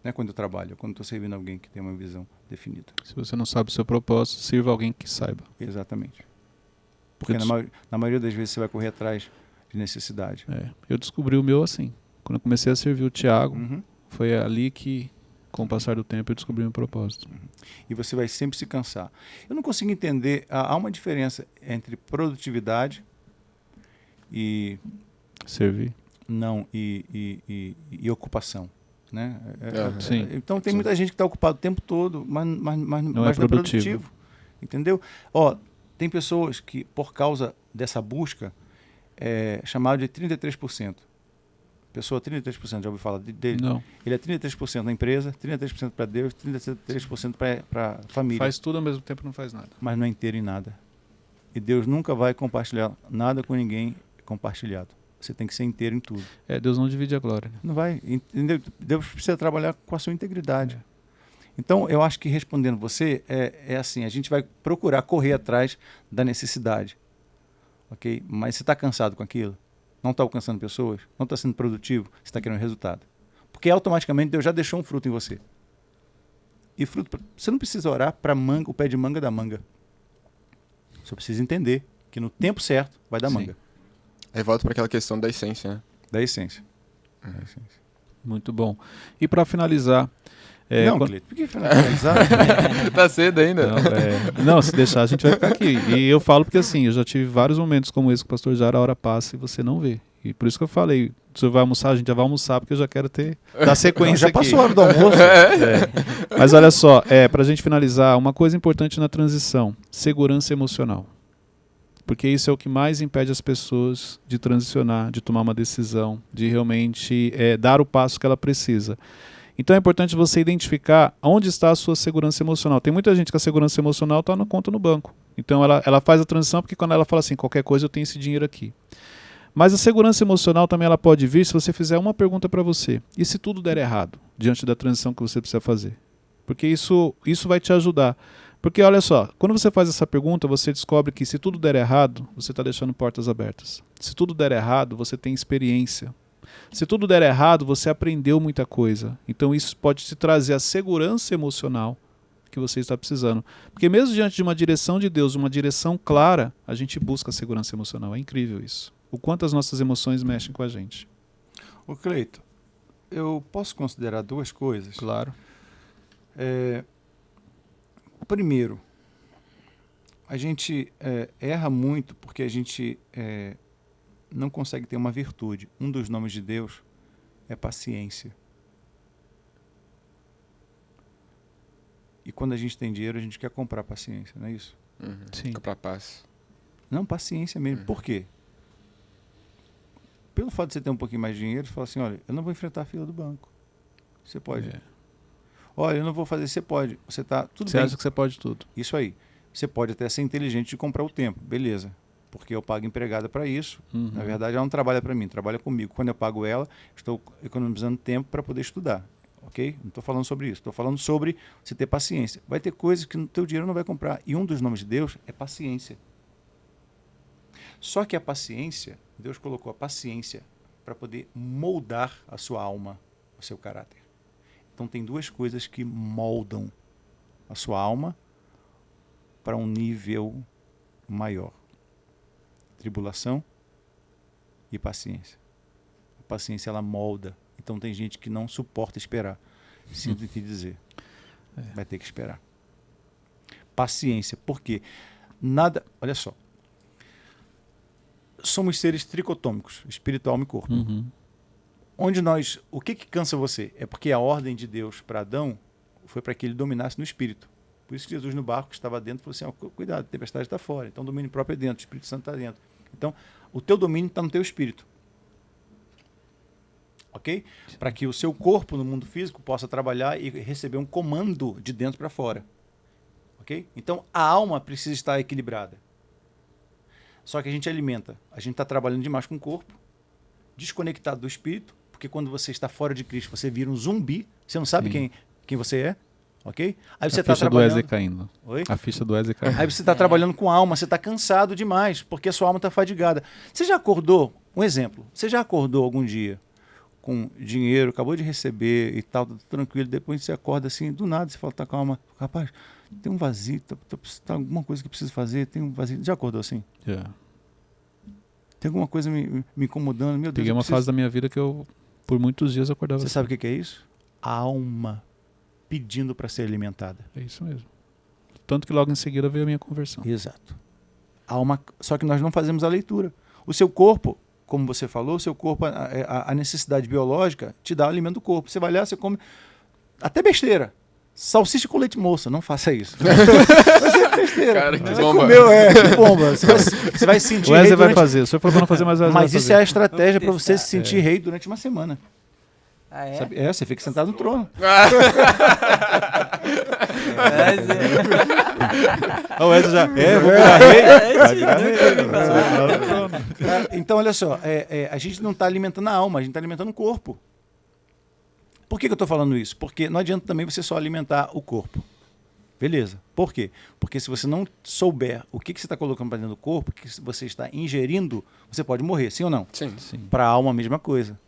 Não é quando eu trabalho, é quando estou servindo alguém que tem uma visão definida. Se você não sabe o seu propósito, sirva alguém que saiba. Exatamente. Porque na maioria das vezes você vai correr atrás de necessidade. Eu descobri o meu assim. Quando eu comecei a servir o Thiago, foi ali que, com o passar do tempo, eu descobri o meu propósito. E você vai sempre se cansar. Eu não consigo entender, há uma diferença entre produtividade e... Servir. Não, e ocupação. Né? Sim. Então tem muita gente que está ocupada o tempo todo, mas não é produtivo. Entendeu? Tem pessoas que, por causa dessa busca, chamado de 33%. Pessoa 33%, já ouviu falar dele? Não. Ele é 33% na empresa, 33% para Deus, 33% para a família. Faz tudo ao mesmo tempo, não faz nada. Mas não é inteiro em nada. E Deus nunca vai compartilhar nada com ninguém compartilhado. Você tem que ser inteiro em tudo. Deus não divide a glória. Né? Não vai. Entendeu? Deus precisa trabalhar com a sua integridade. Então, eu acho que respondendo você, é assim, a gente vai procurar correr atrás da necessidade. Ok? Mas você está cansado com aquilo? Não está alcançando pessoas? Não está sendo produtivo? Você está querendo resultado. Porque automaticamente Deus já deixou um fruto em você. E fruto, você não precisa orar para o pé de manga da manga. Você precisa entender que no tempo certo vai dar Sim. manga. Aí volta para aquela questão da essência, né? Da essência. Da essência. Muito bom. E para finalizar... não, quando- Cleiton, por que finalizar? Tá cedo ainda. Não, se deixar a gente vai ficar aqui. E eu falo porque assim, eu já tive vários momentos como esse com o pastor Jara, a hora passa e você não vê. E por isso que eu falei, o senhor vai almoçar, a gente já vai almoçar porque eu já quero dar sequência Já aqui. passou a hora do almoço. Mas olha só, pra gente finalizar, uma coisa importante na transição, segurança emocional. Porque isso é o que mais impede as pessoas de transicionar, de tomar uma decisão, de realmente dar o passo que ela precisa. Então é importante você identificar onde está a sua segurança emocional. Tem muita gente que a segurança emocional está na conta no banco. Então ela faz a transição porque quando ela fala assim, qualquer coisa eu tenho esse dinheiro aqui. Mas a segurança emocional também ela pode vir se você fizer uma pergunta para você. E se tudo der errado diante da transição que você precisa fazer? Porque isso vai te ajudar. Porque olha só, quando você faz essa pergunta, você descobre que se tudo der errado, você está deixando portas abertas. Se tudo der errado, você tem experiência. Se tudo der errado, você aprendeu muita coisa. Então isso pode te trazer a segurança emocional que você está precisando. Porque mesmo diante de uma direção de Deus, uma direção clara, a gente busca a segurança emocional. É incrível isso. O quanto as nossas emoções mexem com a gente. Ô Cleiton, eu posso considerar duas coisas? Claro. Primeiro, a gente erra muito porque a gente não consegue ter uma virtude. Um dos nomes de Deus é paciência. E quando a gente tem dinheiro, a gente quer comprar paciência, não é isso? Sim. Comprar paz. Não, paciência mesmo. Por quê? Pelo fato de você ter um pouquinho mais de dinheiro, você fala assim, olha, eu não vou enfrentar a fila do banco. Você pode. Olha, eu não vou fazer, você pode. Você tá tudo Você bem. acha que você pode tudo. Isso aí. Você pode até ser inteligente de comprar o tempo, beleza. Porque eu pago empregada para isso. Na verdade, ela não trabalha para mim, trabalha comigo. Quando eu pago ela, estou economizando tempo para poder estudar. Ok? Não estou falando sobre isso. Estou falando sobre você ter paciência. Vai ter coisas que o teu dinheiro não vai comprar. E um dos nomes de Deus é paciência. Só que a paciência, Deus colocou a paciência para poder moldar a sua alma, o seu caráter. Então tem duas coisas que moldam a sua alma para um nível maior. Tribulação e paciência. A paciência ela molda. Então tem gente que não suporta esperar. Sinto te dizer. Vai ter que esperar. Paciência. Por quê? Nada... Olha só. Somos seres tricotômicos, espírito, alma e corpo. Onde nós... O que cansa você? É porque a ordem de Deus para Adão foi para que ele dominasse no espírito. Por isso que Jesus no barco que estava dentro falou assim, cuidado, a tempestade está fora. Então o domínio próprio é dentro, o Espírito Santo está dentro. Então o teu domínio está no teu espírito. Ok? Para que o seu corpo no mundo físico possa trabalhar e receber um comando de dentro para fora. Ok? Então a alma precisa estar equilibrada. Só que a gente alimenta. A gente está trabalhando demais com o corpo, desconectado do espírito, porque quando você está fora de Cristo, você vira um zumbi, você não sabe quem você é. Ok? Aí você está A ficha do Wesley caindo. Oi? A ficha do Wesley caindo. Aí você está trabalhando com a alma, você está cansado demais, porque a sua alma está fadigada. Você já acordou? Um exemplo. Você já acordou algum dia com dinheiro, acabou de receber e tal, tranquilo, depois você acorda assim, do nada, você fala, tá calma, rapaz, tem um vazio, tá alguma coisa que eu preciso fazer, tem um vazio. Já acordou assim? Já. Tem alguma coisa me incomodando, meu Deus. Peguei uma fase da minha vida que eu, por muitos dias, acordava Você assim. sabe o que é isso? A alma pedindo para ser alimentada. É isso mesmo. Tanto que logo em seguida veio a minha conversão. Exato. A alma, só que nós não fazemos a leitura. O seu corpo, como você falou, o seu corpo, a necessidade biológica te dá o alimento do corpo. Você vai lá, você come até besteira. Salsicha com leite moça, não faça isso. Vai ser besteira. Cara, que Você bomba. comeu, que bomba. Você vai se sentir O Wesley rei vai durante... fazer. O senhor falou pra não fazer, mas o Wesley vai Mas isso fazer. é a estratégia para você testar. se sentir rei durante uma semana. Ah, é? Sabe? Você fica sentado no trono. O Wesley já... vou virar rei. Então, olha só, a gente não está alimentando a alma, a gente está alimentando o corpo. Por que eu estou falando isso? Porque não adianta também você só alimentar o corpo. Beleza. Por quê? Porque se você não souber o que você está colocando para dentro do corpo, o que você está ingerindo, você pode morrer, sim ou não? Sim. Sim. Para a alma, a mesma coisa.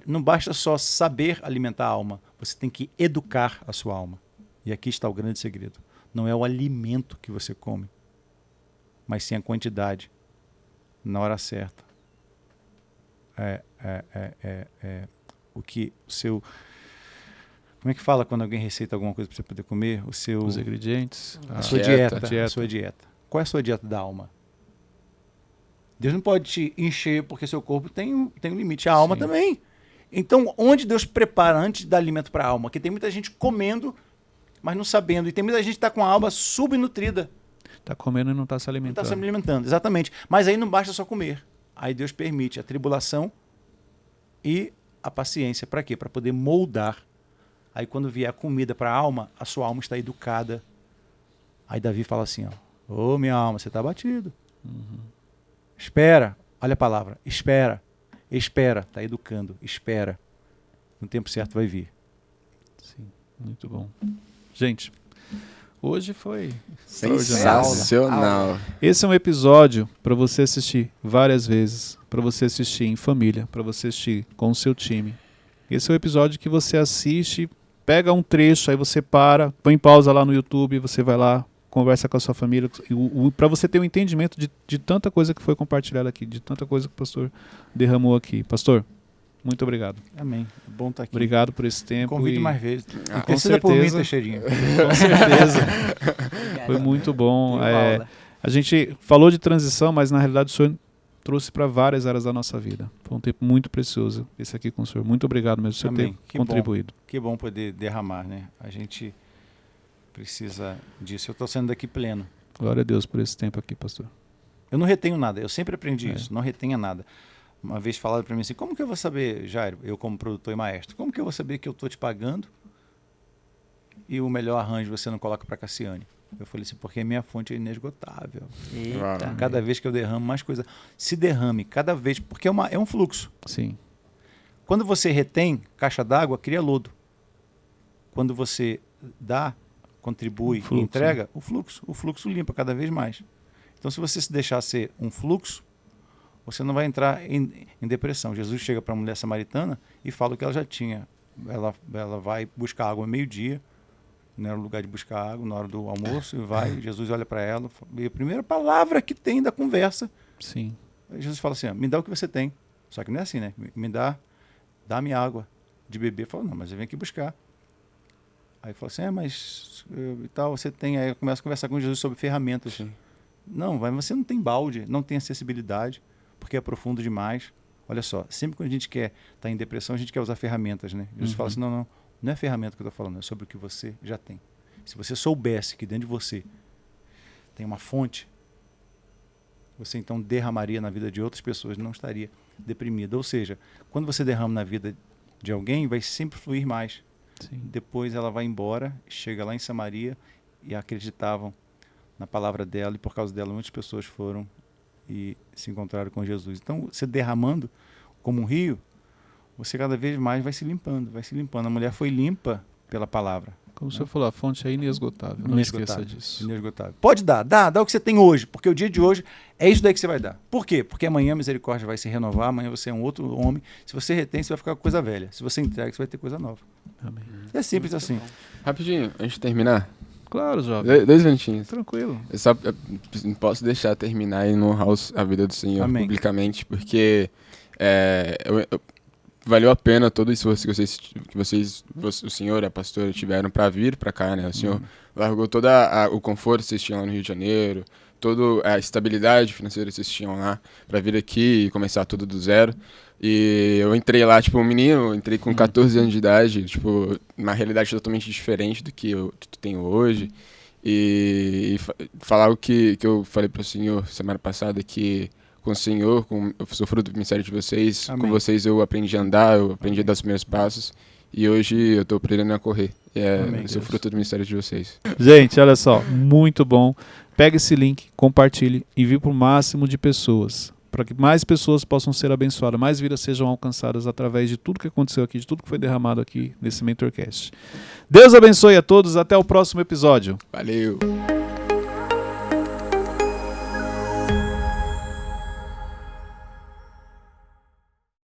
Não basta só saber alimentar a alma, você tem que educar a sua alma. E aqui está o grande segredo. Não é o alimento que você come, mas sim a quantidade, na hora certa. O que o seu... Como é que fala quando alguém receita alguma coisa para você poder comer? Os ingredientes. A sua dieta. A sua dieta. Qual é a sua dieta da alma? Deus não pode te encher porque seu corpo tem um limite. A alma também. Então, onde Deus prepara antes de dar alimento para a alma? Porque tem muita gente comendo, mas não sabendo. E tem muita gente que está com a alma subnutrida. Está comendo e não está se alimentando. Não está se alimentando, exatamente. Mas aí não basta só comer. Aí Deus permite a tribulação e a paciência. Para quê? Para poder moldar. Aí quando vier a comida para a alma, a sua alma está educada. Aí Davi fala assim, ó, minha alma, você está abatido. Espera, olha a palavra, espera, está educando, espera. No tempo certo vai vir. Sim, muito bom. Gente, hoje foi sensacional. Esse é um episódio para você assistir várias vezes, para você assistir em família, para você assistir com o seu time. Esse é o episódio que você assiste, pega um trecho, aí você para, põe pausa lá no YouTube, você vai lá, conversa com a sua família, para você ter um entendimento de tanta coisa que foi compartilhada aqui, de tanta coisa que o pastor derramou aqui. Pastor, muito obrigado. Amém. É bom estar aqui. Obrigado por esse tempo. Convide mais vezes. Com certeza. Por mim, Teixeirinha. Com certeza. Foi muito bom. A gente falou de transição, mas na realidade o senhor trouxe para várias áreas da nossa vida. Foi um tempo muito precioso esse aqui com o senhor. Muito obrigado mesmo por ter contribuído. Que bom poder derramar, né? A gente precisa disso. Eu estou saindo daqui pleno. Glória a Deus por esse tempo aqui, pastor. Eu não retenho nada. Eu sempre aprendi isso. Não retenha nada. Uma vez falaram para mim assim, como que eu vou saber, Jairo, eu como produtor e maestro, como que eu vou saber que eu estou te pagando e o melhor arranjo você não coloca para Cassiane? Eu falei assim, porque minha fonte é inesgotável. Eita. Cada vez que eu derramo mais coisa, se derrame cada vez, porque é um fluxo. Sim. Quando você retém caixa d'água, cria lodo. Quando você dá, contribui e entrega, o fluxo limpa cada vez mais. Então, se você se deixar ser um fluxo, você não vai entrar em depressão. Jesus chega para a mulher samaritana e fala o que ela já tinha. Ela vai buscar água ao meio-dia, não era o lugar de buscar água, na hora do almoço, e vai, Jesus olha para ela, e a primeira palavra que tem da conversa, sim. Jesus fala assim, me dá o que você tem. Só que não é assim, né? Dá-me água de beber. Fala, não, mas eu venho aqui buscar. Aí fala assim, mas e tal, você tem. Aí eu começo a conversar com Jesus sobre ferramentas. Sim. Não, você não tem balde, não tem acessibilidade, porque é profundo demais. Olha só, sempre quando a gente quer estar em depressão, a gente quer usar ferramentas, né? Jesus fala assim, não é ferramenta que eu estou falando, é sobre o que você já tem. Se você soubesse que dentro de você tem uma fonte, você então derramaria na vida de outras pessoas, não estaria deprimida. Ou seja, quando você derrama na vida de alguém, vai sempre fluir mais. Sim. Depois ela vai embora, chega lá em Samaria e acreditavam na palavra dela, e por causa dela muitas pessoas foram e se encontraram com Jesus. Então, você derramando como um rio, você cada vez mais vai se limpando. A mulher foi limpa pela palavra. Como o senhor falou, a fonte é inesgotável. Não esqueça disso. Inesgotável. Pode dá o que você tem hoje, porque o dia de hoje é isso daí que você vai dar. Por quê? Porque amanhã a misericórdia vai se renovar, amanhã você é um outro homem. Se você retém, você vai ficar com coisa velha. Se você entrega, você vai ter coisa nova. Amém. É simples assim. Bom. Rapidinho, antes de terminar. Claro, jovem. 2 minutinhos. Tranquilo. Eu não posso deixar terminar e não honrar a vida do Senhor publicamente, porque valeu a pena todo o esforço que vocês, o Senhor e a pastora tiveram para vir para cá, né? O Senhor largou todo o conforto que vocês tinham lá no Rio de Janeiro, toda a estabilidade financeira que vocês tinham lá, para vir aqui e começar tudo do zero. E eu entrei lá, tipo, um menino, entrei com 14 anos de idade, tipo, uma realidade totalmente diferente do que eu tenho hoje. E falar o que eu falei para o Senhor semana passada, que com o Senhor, eu sou fruto do ministério de vocês. Amém. Com vocês eu aprendi a andar, eu aprendi a dar os primeiros passos. E hoje eu estou aprendendo a correr. Eu sou fruto do ministério de vocês. Gente, olha só, muito bom. Pega esse link, compartilhe, envie para o máximo de pessoas, para que mais pessoas possam ser abençoadas, mais vidas sejam alcançadas através de tudo que aconteceu aqui, de tudo que foi derramado aqui nesse MentorCast. Deus abençoe a todos, até o próximo episódio. Valeu!